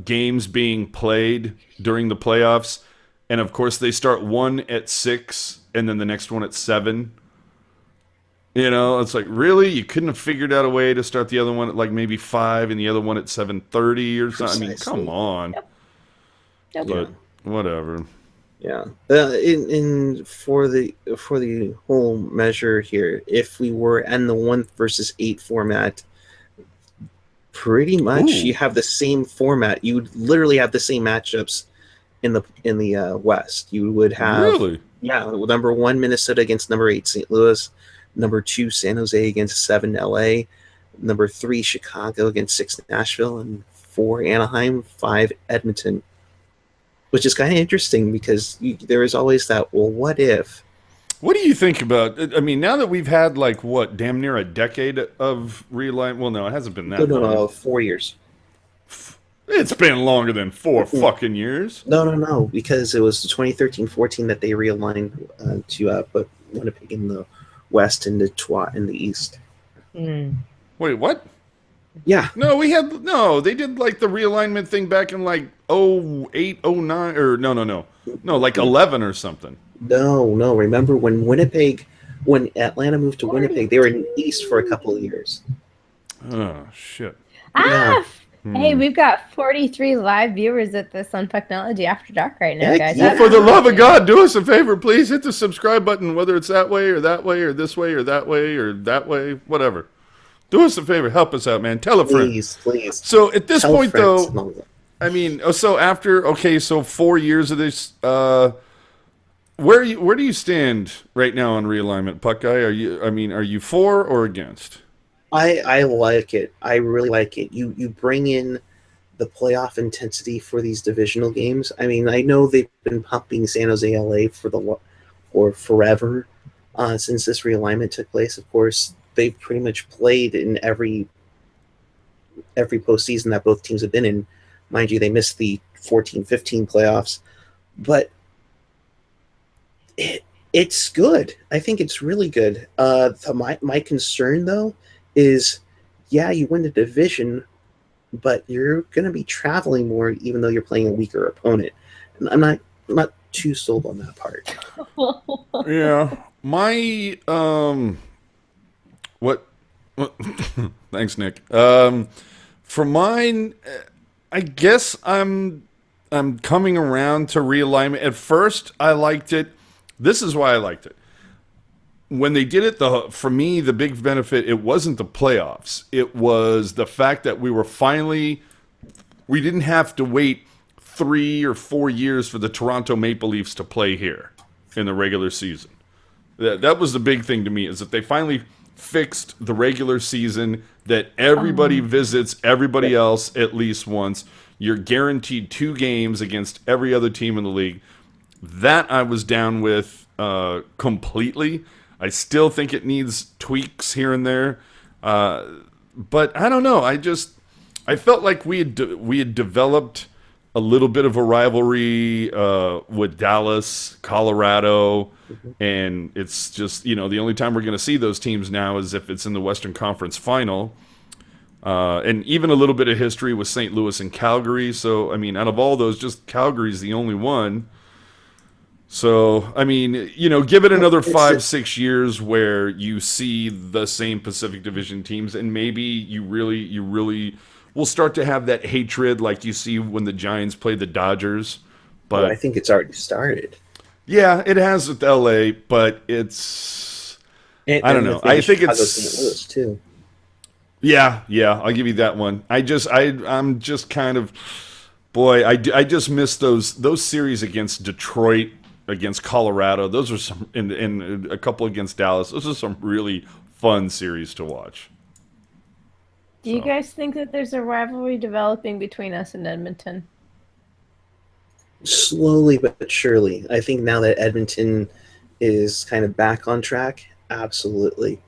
games being played during the playoffs. And, of course, they start one at 6 and then the next one at 7. It's like, really? You couldn't have figured out a way to start the other one at like maybe 5 and the other one at 7:30 or something? I mean, come on. Yep. But whatever. Yeah. For the whole measure here, if we were in the 1 versus 8 format, pretty much you have the same format. You would literally have the same matchups in the West. You would have number 1 Minnesota against number 8 St. Louis. Number 2, San Jose against 7 LA. Number 3, Chicago against 6 Nashville. And 4, Anaheim. 5, Edmonton. Which is kind of interesting because there is always that, well, what if? What do you think about, I mean, now that we've had damn near a decade of realignment. Well, no, it hasn't been that long. No, 4 years. It's been longer than 4 fucking years. No, because it was 2013-14 that they realigned to put Winnipeg in the West and Detroit in the East. Mm. Wait, what? Yeah. No, they did the realignment thing back in 08, 09, or no, 11 or something. No. Remember when Atlanta moved to Winnipeg, they were in the East for a couple of years. Oh, shit. Yeah. Hey, we've got 43 live viewers at this on Pucknology After Dark right now, guys. Well, for the love of God, do us a favor, please. Hit the subscribe button, whether it's that way or that way or this way or that way or that way, whatever. Do us a favor. Help us out, man. Tell a friend. Please. So at this point, though, I mean, so 4 years of this, where do you stand right now on realignment, Puck guy? Are you for or against? I like it. I really like it. You bring in the playoff intensity for these divisional games. I mean, I know they've been pumping San Jose, LA for forever since this realignment took place. Of course, they've pretty much played in every postseason that both teams have been in. Mind you, they missed the 14-15 playoffs, but it's good. I think it's really good. My concern though is, yeah, you win the division, but you're going to be traveling more, even though you're playing a weaker opponent. And I'm not too sold on that part. Yeah, my what thanks, Nick. For mine, I guess I'm coming around to realignment. At first, I liked it. This is why I liked it. When they did it, for me, the big benefit, it wasn't the playoffs. It was the fact that we didn't have to wait 3 or 4 years for the Toronto Maple Leafs to play here in the regular season. That was the big thing to me, is that they finally fixed the regular season, that everybody visits everybody else at least once. You're guaranteed 2 games against every other team in the league. That I was down with completely. I still think it needs tweaks here and there. But I don't know. I felt like we had developed a little bit of a rivalry with Dallas, Colorado, and it's just, the only time we're going to see those teams now is if it's in the Western Conference Final. And even a little bit of history with St. Louis and Calgary. So, I mean, out of all those, just Calgary's the only one. So, I mean, give it another 5-6 years where you see the same Pacific Division teams, and maybe you really will start to have that hatred like you see when the Giants play the Dodgers. But I think it's already started. Yeah, it has with LA, but it's I don't know. I think it's St. Louis too. Yeah, I'll give you that one. I'm just kind of, boy, I just miss those series against Detroit, against Colorado. Those are some, and a couple against Dallas. Those are some really fun series to watch. Do you guys think that there's a rivalry developing between us and Edmonton? Slowly but surely. I think now that Edmonton is kind of back on track, absolutely.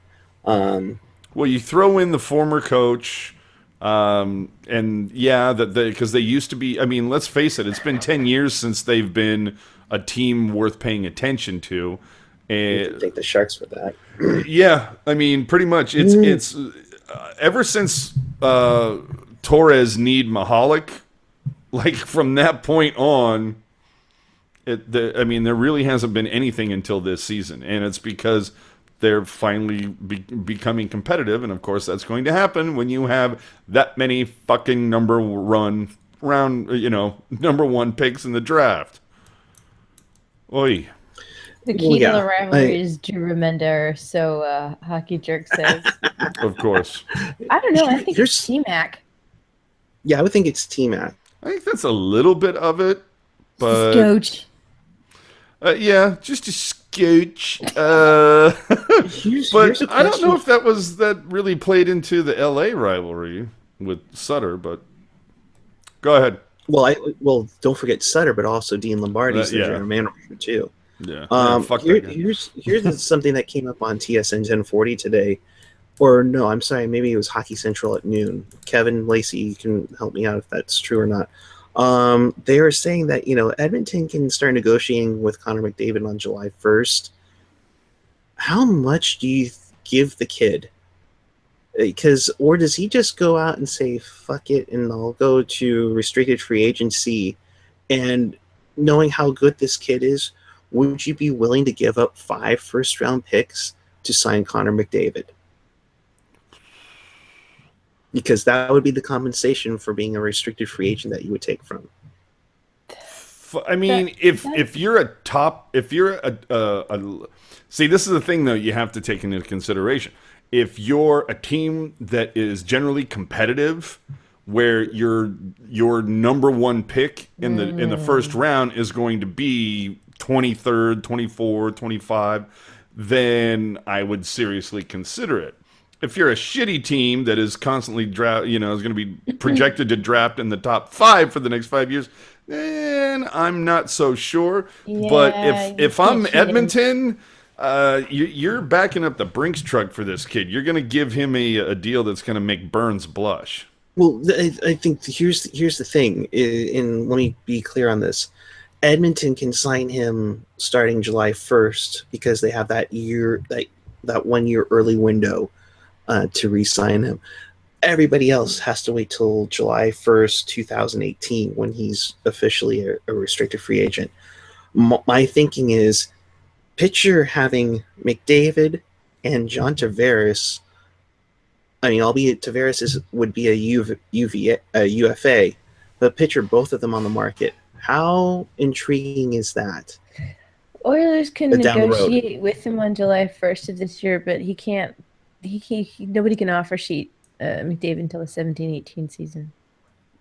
Well, you throw in the former coach, and yeah, because they used to be. I mean, let's face it; it's been 10 years since they've been a team worth paying attention to. And take the Sharks for that. Yeah, I mean, pretty much. It's ever since Torres need Mahalik, like from that point on. I mean, there really hasn't been anything until this season, and it's because they're finally becoming competitive, and of course that's going to happen when you have that many fucking number one picks in the draft. Oi. The key to the rivalry is Drew Remender, so Hockey Jerk says. Of course. I don't know. I think it's T-Mac. Yeah, I would think it's T-Mac. I think that's a little bit of it, but Scooch. Yeah, just a scooch. But I don't know if that really played into the LA rivalry with Sutter, but go ahead. Well, don't forget Sutter, but also Dean Lombardi's the general manager too. Yeah. Here's something that came up on TSN 1040 today. Or no, I'm sorry, maybe it was Hockey Central at noon. Kevin Lacey, you can help me out if that's true or not. They were saying that, Edmonton can start negotiating with Connor McDavid on July 1st. How much do you give the kid? Or does he just go out and say, fuck it, and I'll go to restricted free agency? And knowing how good this kid is, would you be willing to give up 5 first-round picks to sign Connor McDavid? Because that would be the compensation for being a restricted free agent that you would take from. I mean, if you're a see, this is the thing though you have to take into consideration. If you're a team that is generally competitive, where your number one pick in the first round is going to be 23rd, 24th, 25th, then I would seriously consider it. If you're a shitty team that is constantly is going to be projected to draft in the top 5 for the next 5 years, then I'm not so sure. Yeah, but you if can't I'm cheat him. Edmonton, you're backing up the Brinks truck for this kid. You're going to give him a deal that's going to make Burns blush. Well, I think here's the thing, and let me be clear on this. Edmonton can sign him starting July 1st because they have that 1 year early window to re-sign him. Everybody else has to wait till July 1st, 2018, when he's officially a restricted free agent. My thinking is, picture having McDavid and John Tavares. I mean, albeit Tavares would be a UFA, but picture both of them on the market. How intriguing is that? Oilers can Down the road. negotiate with him on July 1st of this year, but he can't. Nobody can offer sheet McDavid until the 17-18 season.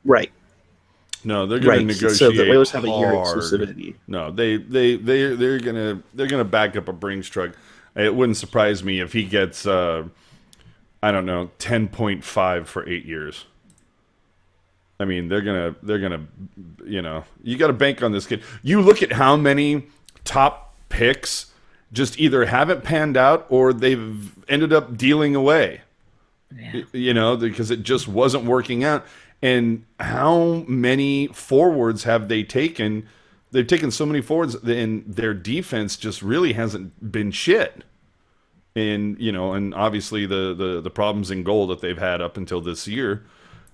Right. No, they're going to negotiate. So the Oilers have a year hard. exclusivity. No, they're gonna back up a Brinks truck. It wouldn't surprise me if he gets 10.5 for 8 years. I mean, they're gonna you got to bank on this kid. You look at how many top picks just either haven't panned out or they've ended up dealing away. Yeah. Because it just wasn't working out. And how many forwards have they taken? They've taken so many forwards, and their defense just really hasn't been shit. And and obviously the problems in goal that they've had up until this year.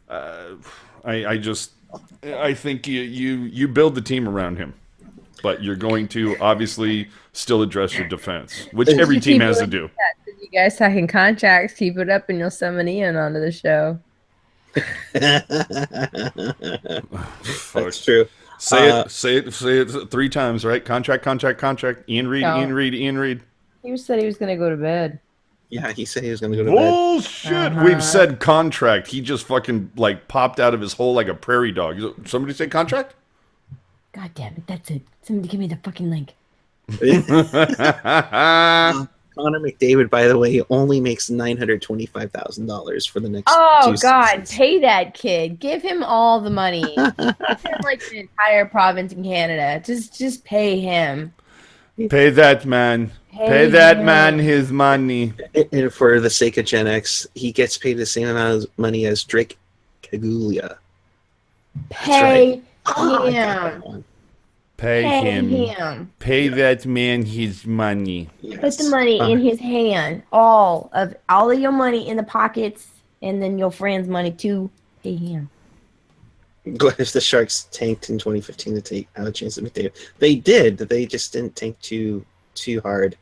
I think you build the team around him, but you're going to obviously still address your defense, which every team has to do. You guys talking contracts, keep it up, and you'll summon Ian onto the show. That's true. Say it 3 times, right? Contract. Ian Reed, No. Ian Reed, Ian Reed. He said he was going to go to bed. Yeah, he said he was going to go to bed. Bullshit. We've said contract. He just fucking popped out of his hole like a prairie dog. Somebody say contract? God damn it, that's it. Somebody give me the fucking link. Connor McDavid, by the way, only makes $925,000 for the next 2 God, seasons. pay that kid. Give him all the money. Give him like the entire province in Canada. Just pay him. Pay that man. Pay that man his money. And for the sake of Gen X, he gets paid the same amount of money as Drake Kagulia. Pay I got him. that one. Pay him. him. Pay that man his money. Yes. Put the money in his hand. All of your money in the pockets, and then your friend's money too. Pay him. If the Sharks tanked in 2015 to have a chance at McDavid, they did. They just didn't tank too hard.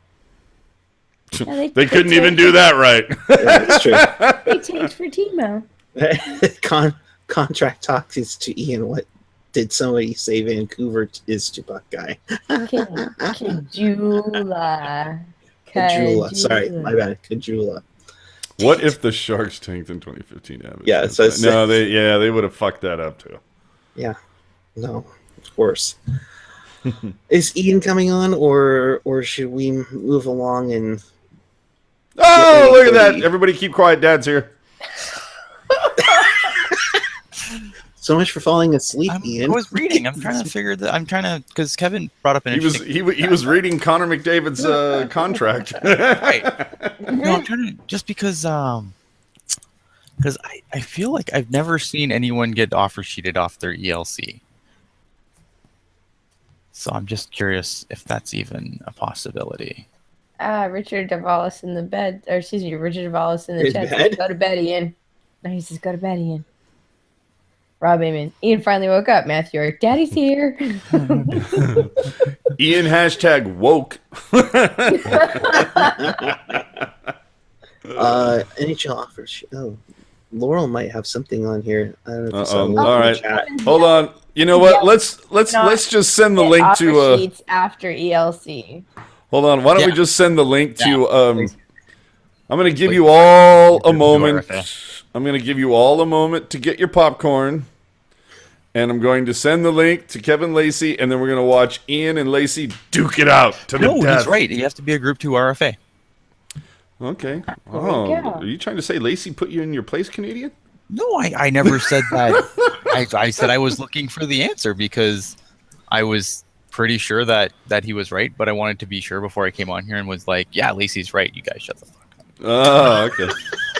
Yeah, They couldn't even do that right. Yeah, that's true. They tanked for Timo. Contract talks is to Ian. What did somebody say Vancouver is to Buckeye? Kajula. Kajula. Sorry, my bad. Kajula. What if the Sharks tanked in 2015? Yeah, so they would have fucked that up too. Yeah, no, of course. Is Ian coming on, or should we move along and? Oh, look at that! Everybody, keep quiet. Dad's here. So much for falling asleep, Ian. I was reading. I'm trying to because Kevin brought up an interesting. He was reading Connor McDavid's contract. Right. No, I'm trying to just because I feel like I've never seen anyone get offer sheeted off their ELC. So I'm just curious if that's even a possibility. Richard Davalos in the bed, or excuse me, Richard Davalos in the chat. Bed? Go to bed, Ian. No, he says go to bed, Ian. Rob Amen. Ian finally woke up. Matthew, Daddy's here. Ian #woke. NHL offers. Oh, Laurel might have something on here. I don't know if All right, hold on. You know what? Let's just send the link to. Sheets after ELC. Hold on. Why don't we just send the link to? I'm going to give you all a moment. I'm going to give you all a moment to get your popcorn, and I'm going to send the link to Kevin Lacey, and then we're going to watch Ian and Lacey duke it out to the death. No, he's right. You have to be a Group 2 RFA. Okay. There we Oh, go. are you trying to say Lacey put you in your place, Canadian? No, I never said that. I said I was looking for the answer because I was pretty sure that he was right, but I wanted to be sure before I came on here and was like, yeah, Lacey's right. You guys shut the fuck up. Oh, okay.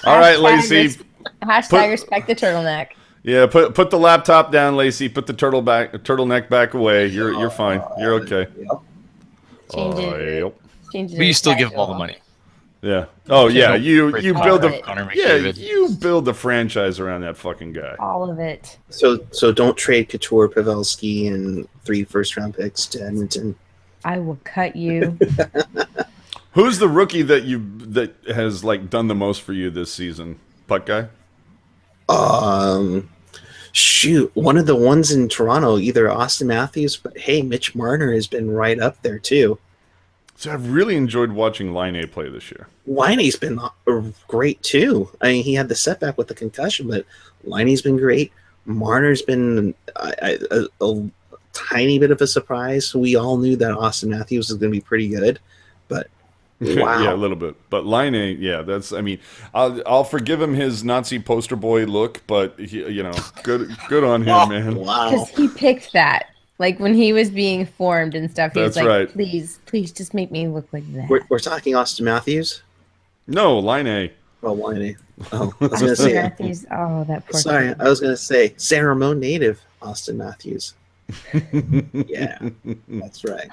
All right, Lacey. Hashtag respect the turtleneck. Yeah, put the laptop down, Lacey. Put the turtleneck back away. You're fine. You're okay. Change it. Yep. Change it. But you still give them all the money. Yeah. Oh yeah. You build Connor you build the franchise around that fucking guy. All of it. So don't trade Couture, Pavelski, and 3 first-round picks to Edmonton. I will cut you. Who's the rookie that has like done the most for you this season? Puck guy. Shoot, one of the ones in Toronto, either Austin Matthews, but hey, Mitch Marner has been right up there too. So I've really enjoyed watching Line A play this year. Liney's been great too. I mean, he had the setback with the concussion, but Liney's been great. Marner's been a tiny bit of a surprise. We all knew that Austin Matthews was going to be pretty good, but wow. Yeah, a little bit. But Line A, yeah, that's. I mean, I'll forgive him his Nazi poster boy look, but he, good on him, man. Wow. Because he picked that. Like when he was being formed and stuff, he was That's like, right. please just make me look like that. We're talking Austin Matthews? No, Line A. Oh, Liney. Oh, I was going to say. Matthews. Oh, that poor Sorry, guy. I was going to say San Ramon native Austin Matthews. Yeah, that's right.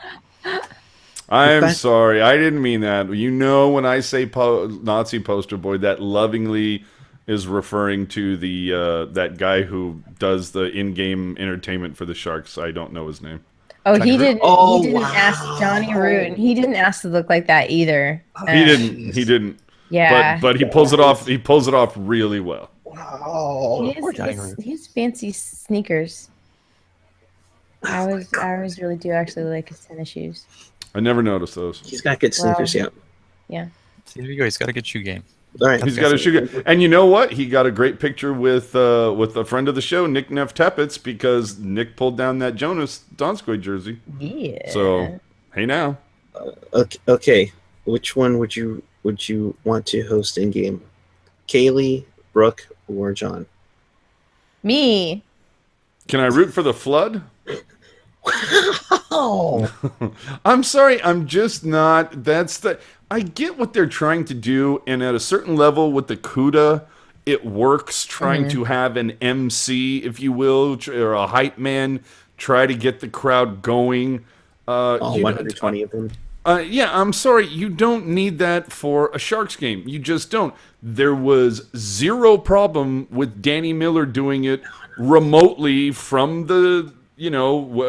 I'm sorry, I didn't mean that. You know, when I say Nazi poster boy, that lovingly is referring to the that guy who does the in-game entertainment for the Sharks. I don't know his name. Oh, he didn't. Oh, he didn't wow. ask Johnny Root, and he didn't ask to look like that either. He didn't. He didn't. Yeah, But he pulls it off. He pulls it off really well. Wow. he has fancy sneakers. I always really do actually like his tennis shoes. I never noticed those. He's got good sneakers, Wow. yeah. Yeah. See, there you go. He's got a good shoe game. All right. He's got a shoe game. And you know what? He got a great picture with a friend of the show, Nick Neff-Teppets, because Nick pulled down that Jonas Donskoy jersey. Yeah. So, hey now. Okay. Which one would you want to host in game? Kaylee, Brooke, or John? Me. Can I root for the Flood? Oh. I'm sorry, I'm just not. I get what they're trying to do, and at a certain level with the CUDA, it works trying to have an MC, if you will, or a hype man, try to get the crowd going. All 120 of them. Yeah, I'm sorry, you don't need that for a Sharks game. You just don't. There was zero problem with Danny Miller doing it remotely from the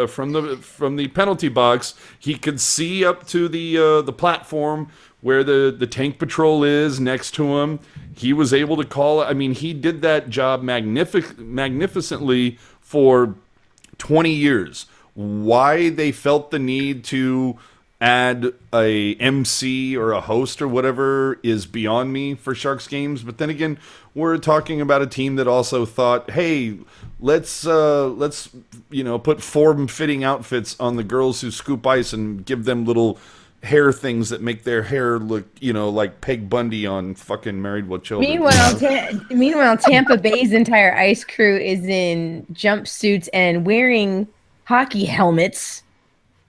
from the penalty box. He could see up to the platform where the tank patrol is next to him. He was able to call it. I mean, he did that job magnificently for 20 years. Why they felt the need to add a MC or a host or whatever is beyond me for Sharks games. But then again, we're talking about a team that also thought, hey, let's put form-fitting outfits on the girls who scoop ice and give them little hair things that make their hair look, like Peg Bundy on fucking Married with Children. Meanwhile, Tampa Bay's entire ice crew is in jumpsuits and wearing hockey helmets.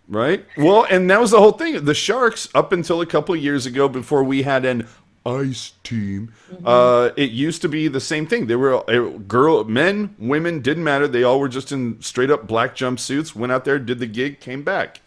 Right? Well, and that was the whole thing. The Sharks, up until a couple of years ago, before we had an ice team, it used to be the same thing. They were men, women, didn't matter. They all were just in straight up black jumpsuits, went out there, did the gig, came back.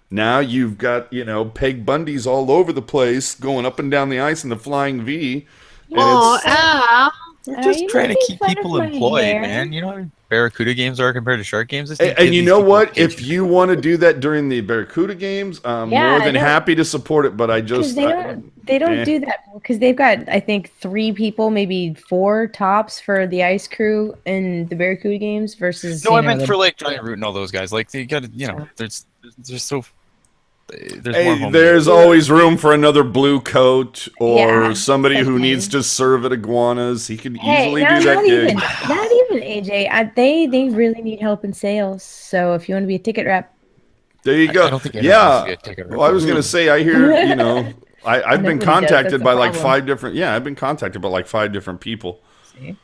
Now you've got, Peg Bundys all over the place, going up and down the ice in the flying V. We're just trying to keep people employed, man. You know what Barracuda games are compared to Shark games? And you know what? If you want to do that during the Barracuda games, I'm more than happy to support it. But I just they don't do that because they've got, I think, 3 people, maybe 4 tops for the ice crew in the Barracuda games versus. No, I meant for like Johnny Root and all those guys. Like they got to, there's there's always room for another blue coat or somebody who needs to serve at Iguanas. He can easily do that gig. Not even AJ. They really need help in sales. So if you want to be a ticket rep, There you go. I don't think anyone wants to be a ticket Well, I was going to say, I hear, I've been Nobody does, contacted that's the by like problem. 5 different, I've been contacted by like 5 different people. See?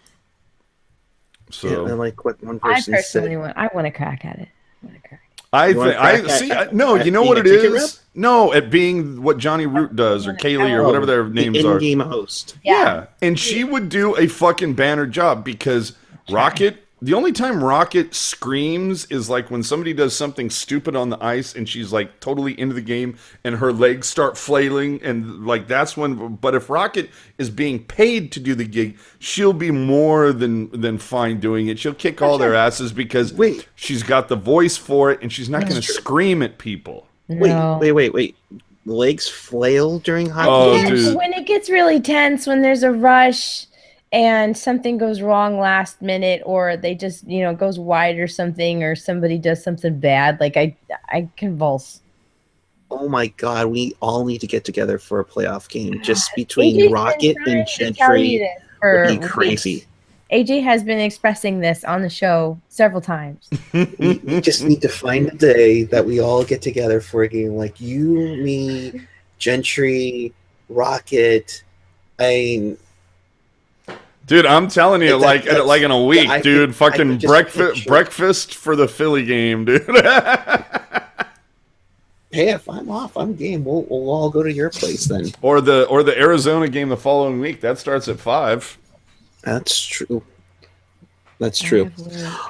So and like what one I person personally said. I want to crack at it. I want to crack. I wanna think, crack I see, at no, you know being what a it ticket is? No, at being what Johnny Root does or Kaylee or whatever their the names are. in-game host. Yeah. And she would do a fucking banner job because Rocket, the only time Rocket screams is like when somebody does something stupid on the ice and she's like totally into the game and her legs start flailing and like that's when, but if Rocket is being paid to do the gig, she'll be more than fine doing it. She'll kick all their asses because she's got the voice for it and she's not going to scream at people. No. Wait. Legs flail during hockey Oh, games? dude. When it gets really tense, when there's a rush and something goes wrong last minute, or they just goes wide or something, or somebody does something bad, like I convulse. Oh my god, we all need to get together for a playoff game just between AJ's been Rocket trying and to tell you Gentry. this Would for be crazy. weeks. AJ has been expressing this on the show several times. We just need to find a day that we all get together for a game, like you, me, Gentry, Rocket. Dude, I'm telling you, like in a week, dude, fucking breakfast for the Philly game, dude. Hey, if I'm off, I'm game. We'll all go to your place then. Or the Arizona game the following week. That starts at 5. That's true.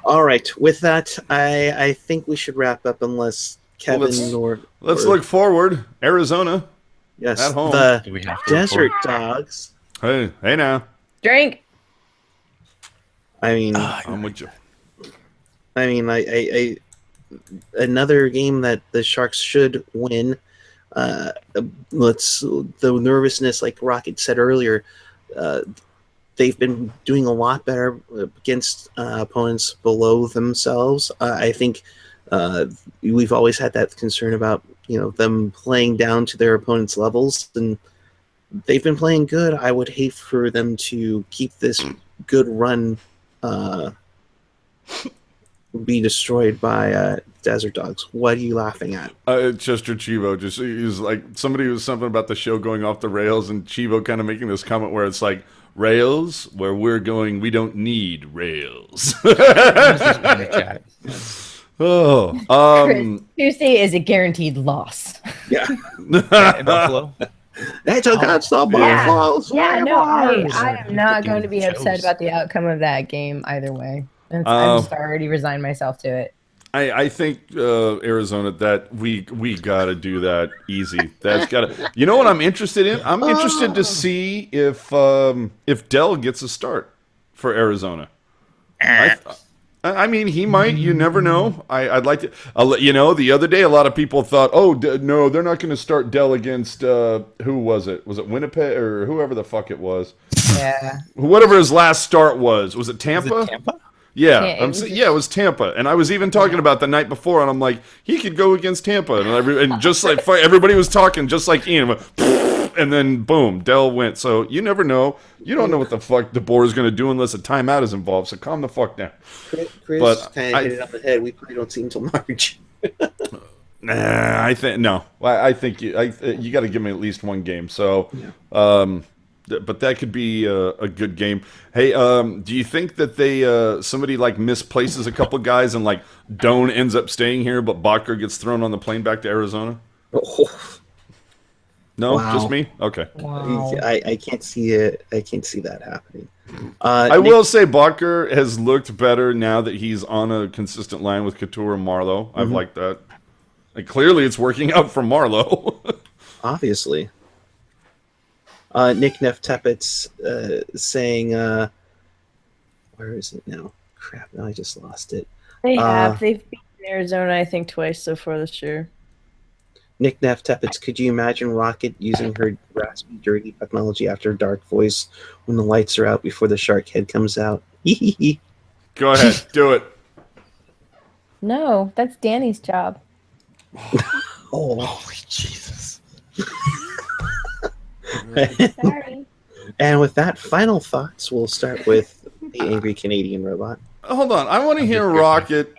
All right. With that, I think we should wrap up unless Kevin let's look forward. Arizona. Yes. At home. The Desert Dogs. Hey now. Drink. I mean, I'm with you. I mean, I another game that the Sharks should win. The nervousness, like Rocket said earlier, they've been doing a lot better against opponents below themselves. I think we've always had that concern about them playing down to their opponents' levels, and they've been playing good. I would hate for them to keep this good run be destroyed by Desert Dogs. What are you laughing at? Chester Chivo just he's like somebody was something about the show going off the rails, and Chivo kind of making this comment where it's like rails where we're going. We don't need rails. Tuesday is a guaranteed loss. Yeah. In Buffalo. That's against the Buffalo. Yeah, no, I am not going to be upset about the outcome of that game either way. I've just already resigned myself to it. I think Arizona, that we got to do that easy. That's got to. You know what I'm interested in? I'm interested to see if Dell gets a start for Arizona. I mean, he might. You never know. I'd like to. The other day, a lot of people thought, no, they're not going to start Dell against who was it? Was it Winnipeg or whoever the fuck it was? Yeah. Whatever his last start was. Was it Tampa? Was it Tampa? Yeah, it was Tampa, and I was even talking about the night before, and I'm like, he could go against Tampa, and just like everybody was talking, just like Ian, and then boom, Dell went. So you never know. You don't know what the fuck DeBoer is going to do unless a timeout is involved. So calm the fuck down. Chris kind of hit it on the head. We probably don't see him until March. I think no. I think you got to give me at least one game. So. Yeah. But that could be a good game. Hey, do you think that somebody like misplaces a couple guys and like Doan ends up staying here, but Botker gets thrown on the plane back to Arizona? Oh. No, Wow. Just me. Okay. Wow. I can't see it. I can't see that happening. I will say Botker has looked better now that he's on a consistent line with Couture and Marlowe. I've liked that. Like, clearly, it's working out for Marlowe. Obviously. Nick Neftepet's saying, where is it now? Crap, now I just lost it. They've beaten Arizona, I think, twice so far this year. Nick Neftepet's, could you imagine Rocket using her raspy, dirty Pucknology after dark voice when the lights are out before the shark head comes out? Go ahead, do it. No, that's Danny's job. Oh, Holy Jesus. Sorry. And with that, final thoughts. We'll start with the angry Canadian robot. Hold on. I want to hear Rocket.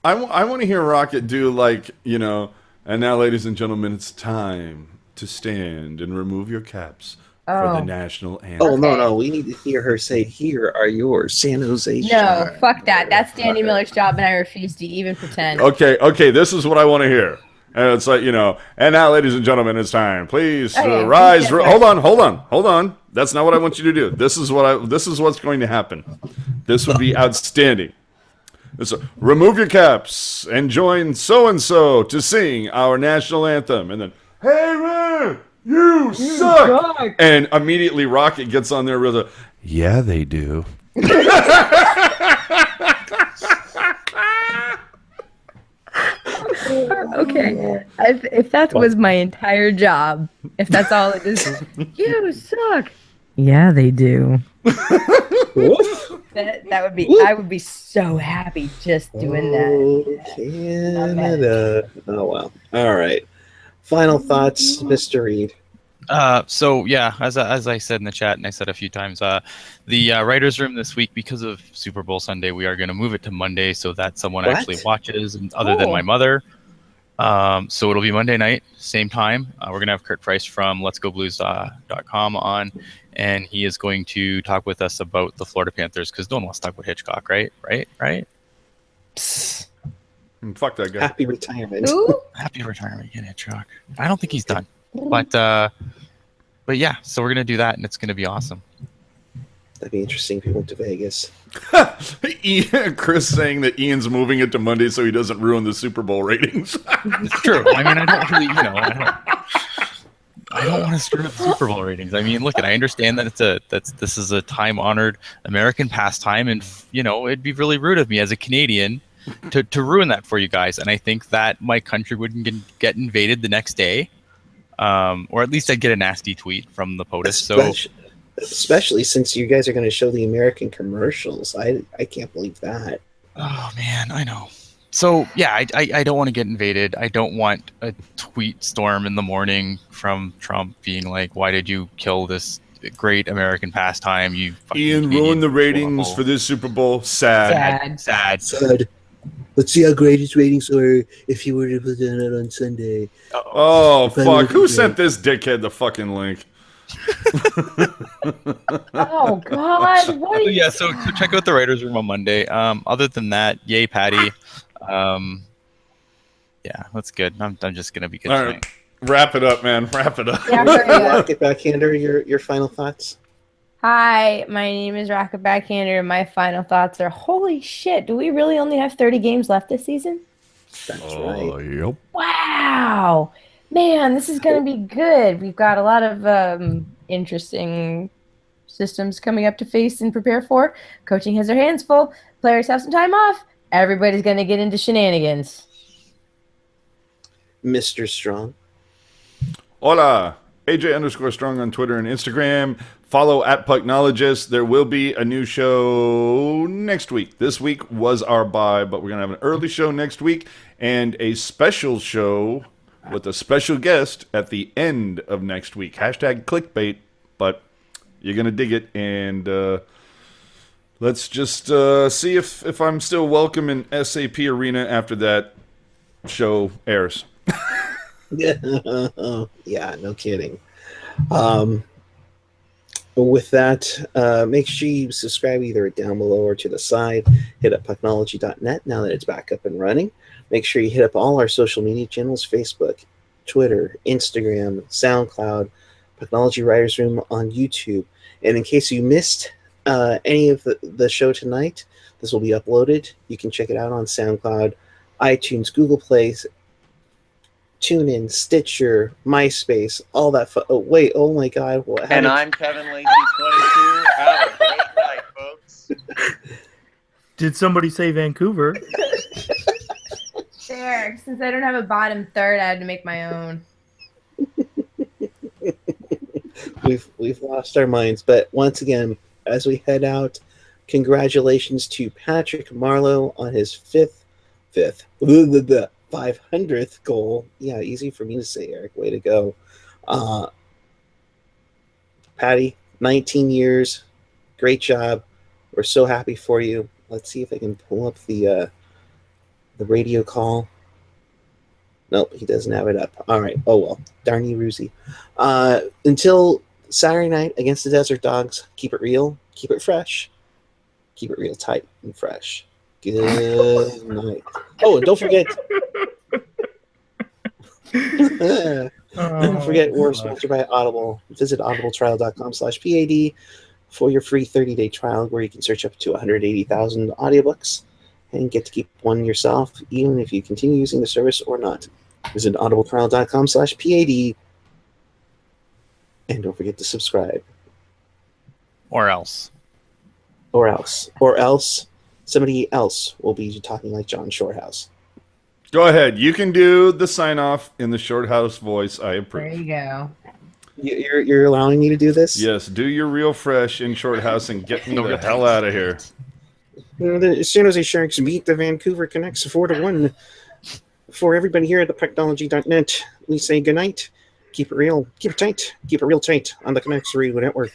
I want to hear Rocket do like, you know, and now, ladies and gentlemen, it's time to stand and remove your caps for the national anthem. Oh, no. We need to hear her say, "Here are yours, San Jose No, Sharks." fuck that. That's Danny Miller's job, and I refuse to even pretend. Okay, this is what I want to hear. And it's like, you know, and now, ladies and gentlemen, it's time. Please rise. Hold on. That's not what I want you to do. This is what's going to happen. This would be outstanding. So, remove your caps and join so and so to sing our national anthem. And then, hey man, you suck. And immediately Rocket gets on there with a, yeah, they do. Okay, if that was my entire job, if that's all it is, you suck. Yeah, they do. that would be. I would be so happy just doing that. Canada. Oh well. All right. Final thoughts, Mr. Reed. So yeah, as I said in the chat, and I said a few times, the writers' room this week, because of Super Bowl Sunday, we are going to move it to Monday so that someone actually watches, and other than my mother. So it'll be Monday night, same time. We're going to have Kurt Price from Let'sGoBlues.com on, and he is going to talk with us about the Florida Panthers, because no one wants to talk about Hitchcock, right? Psst. Fuck that guy. Happy retirement. Happy retirement, again, Hitchcock. I don't think he's done, but yeah. So we're going to do that, and it's going to be awesome. That'd be interesting if we went to Vegas. Chris saying that Ian's moving it to Monday so he doesn't ruin the Super Bowl ratings. It's true. I mean, I don't really, I don't want to screw up the Super Bowl ratings. I mean, look, I understand that this is a time-honored American pastime, and it'd be really rude of me as a Canadian to ruin that for you guys. And I think that my country wouldn't get invaded the next day, or at least I'd get a nasty tweet from the POTUS. Especially since you guys are going to show the American commercials. I can't believe that. Oh, man, I know. So, yeah, I don't want to get invaded. I don't want a tweet storm in the morning from Trump being like, why did you kill this great American pastime? Ian ruined the ratings for this Super Bowl. Sad. Let's see how great his ratings were if you were to put that out on Sunday. Oh, fuck. Who sent this dickhead the fucking link? Oh God! What? Yeah, so check out the writers' room on Monday. Other than that, yay, Patty. Yeah, that's good. I'm just gonna be good tonight. Right. Wrap it up, man. Wrap it up. Rocket Backhander, your final thoughts. Hi, my name is Rocket Backhander, and my final thoughts are: holy shit! Do we really only have 30 games left this season? That's right. Yep. Wow. Man, this is going to be good. We've got a lot of interesting systems coming up to face and prepare for. Coaching has their hands full. Players have some time off. Everybody's going to get into shenanigans. Mr. Strong. Hola. AJ_Strong on Twitter and Instagram. Follow at Pucknologist. There will be a new show next week. This week was our bye, but we're going to have an early show next week and a special show with a special guest at the end of next week. Hashtag clickbait, but you're going to dig it. And let's just see if I'm still welcome in SAP Arena after that show airs. Yeah, no kidding. With that, make sure you subscribe either down below or to the side. Hit up Pucknology.net now that it's back up and running. Make sure you hit up all our social media channels: Facebook, Twitter, Instagram, SoundCloud, Pucknology Writers Room on YouTube. And in case you missed any of the show tonight, this will be uploaded. You can check it out on SoundCloud, iTunes, Google Play, TuneIn, Stitcher, MySpace, all that. Oh my God! And I'm Kevin Lacey, 22. Have a great night, folks. Did somebody say Vancouver? There, since I don't have a bottom third, I had to make my own. We've lost our minds, but once again, as we head out, congratulations to Patrick Marleau on his 500th goal. Yeah, easy for me to say, Eric. Way to go. Patty, 19 years. Great job. We're so happy for you. Let's see if I can pull up the radio call. Nope, he doesn't have it up. All right. Oh, well. Darn you, Ruzi. Until Saturday night against the Desert Dogs, keep it real, keep it fresh, keep it real tight and fresh. Good night. Oh, and don't forget. Don't forget, we're sponsored by Audible. Visit audibletrial.com/PAD for your free 30-day trial where you can search up to 180,000 audiobooks and get to keep one yourself, even if you continue using the service or not. Visit audibletrial.com/PAD and don't forget to subscribe. Or else. Or else somebody else will be talking like John Shorthouse. Go ahead. You can do the sign off in the Shorthouse voice. I approve. There you go. You're allowing me to do this? Yes, do your real fresh in Shorthouse and get me the hell out of here. As soon as the Sharks beat the Vancouver Canucks 4-1, for everybody here at the Pucknology.net, we say goodnight. Keep it real, keep it tight, keep it real tight on the Canucks Radio Network.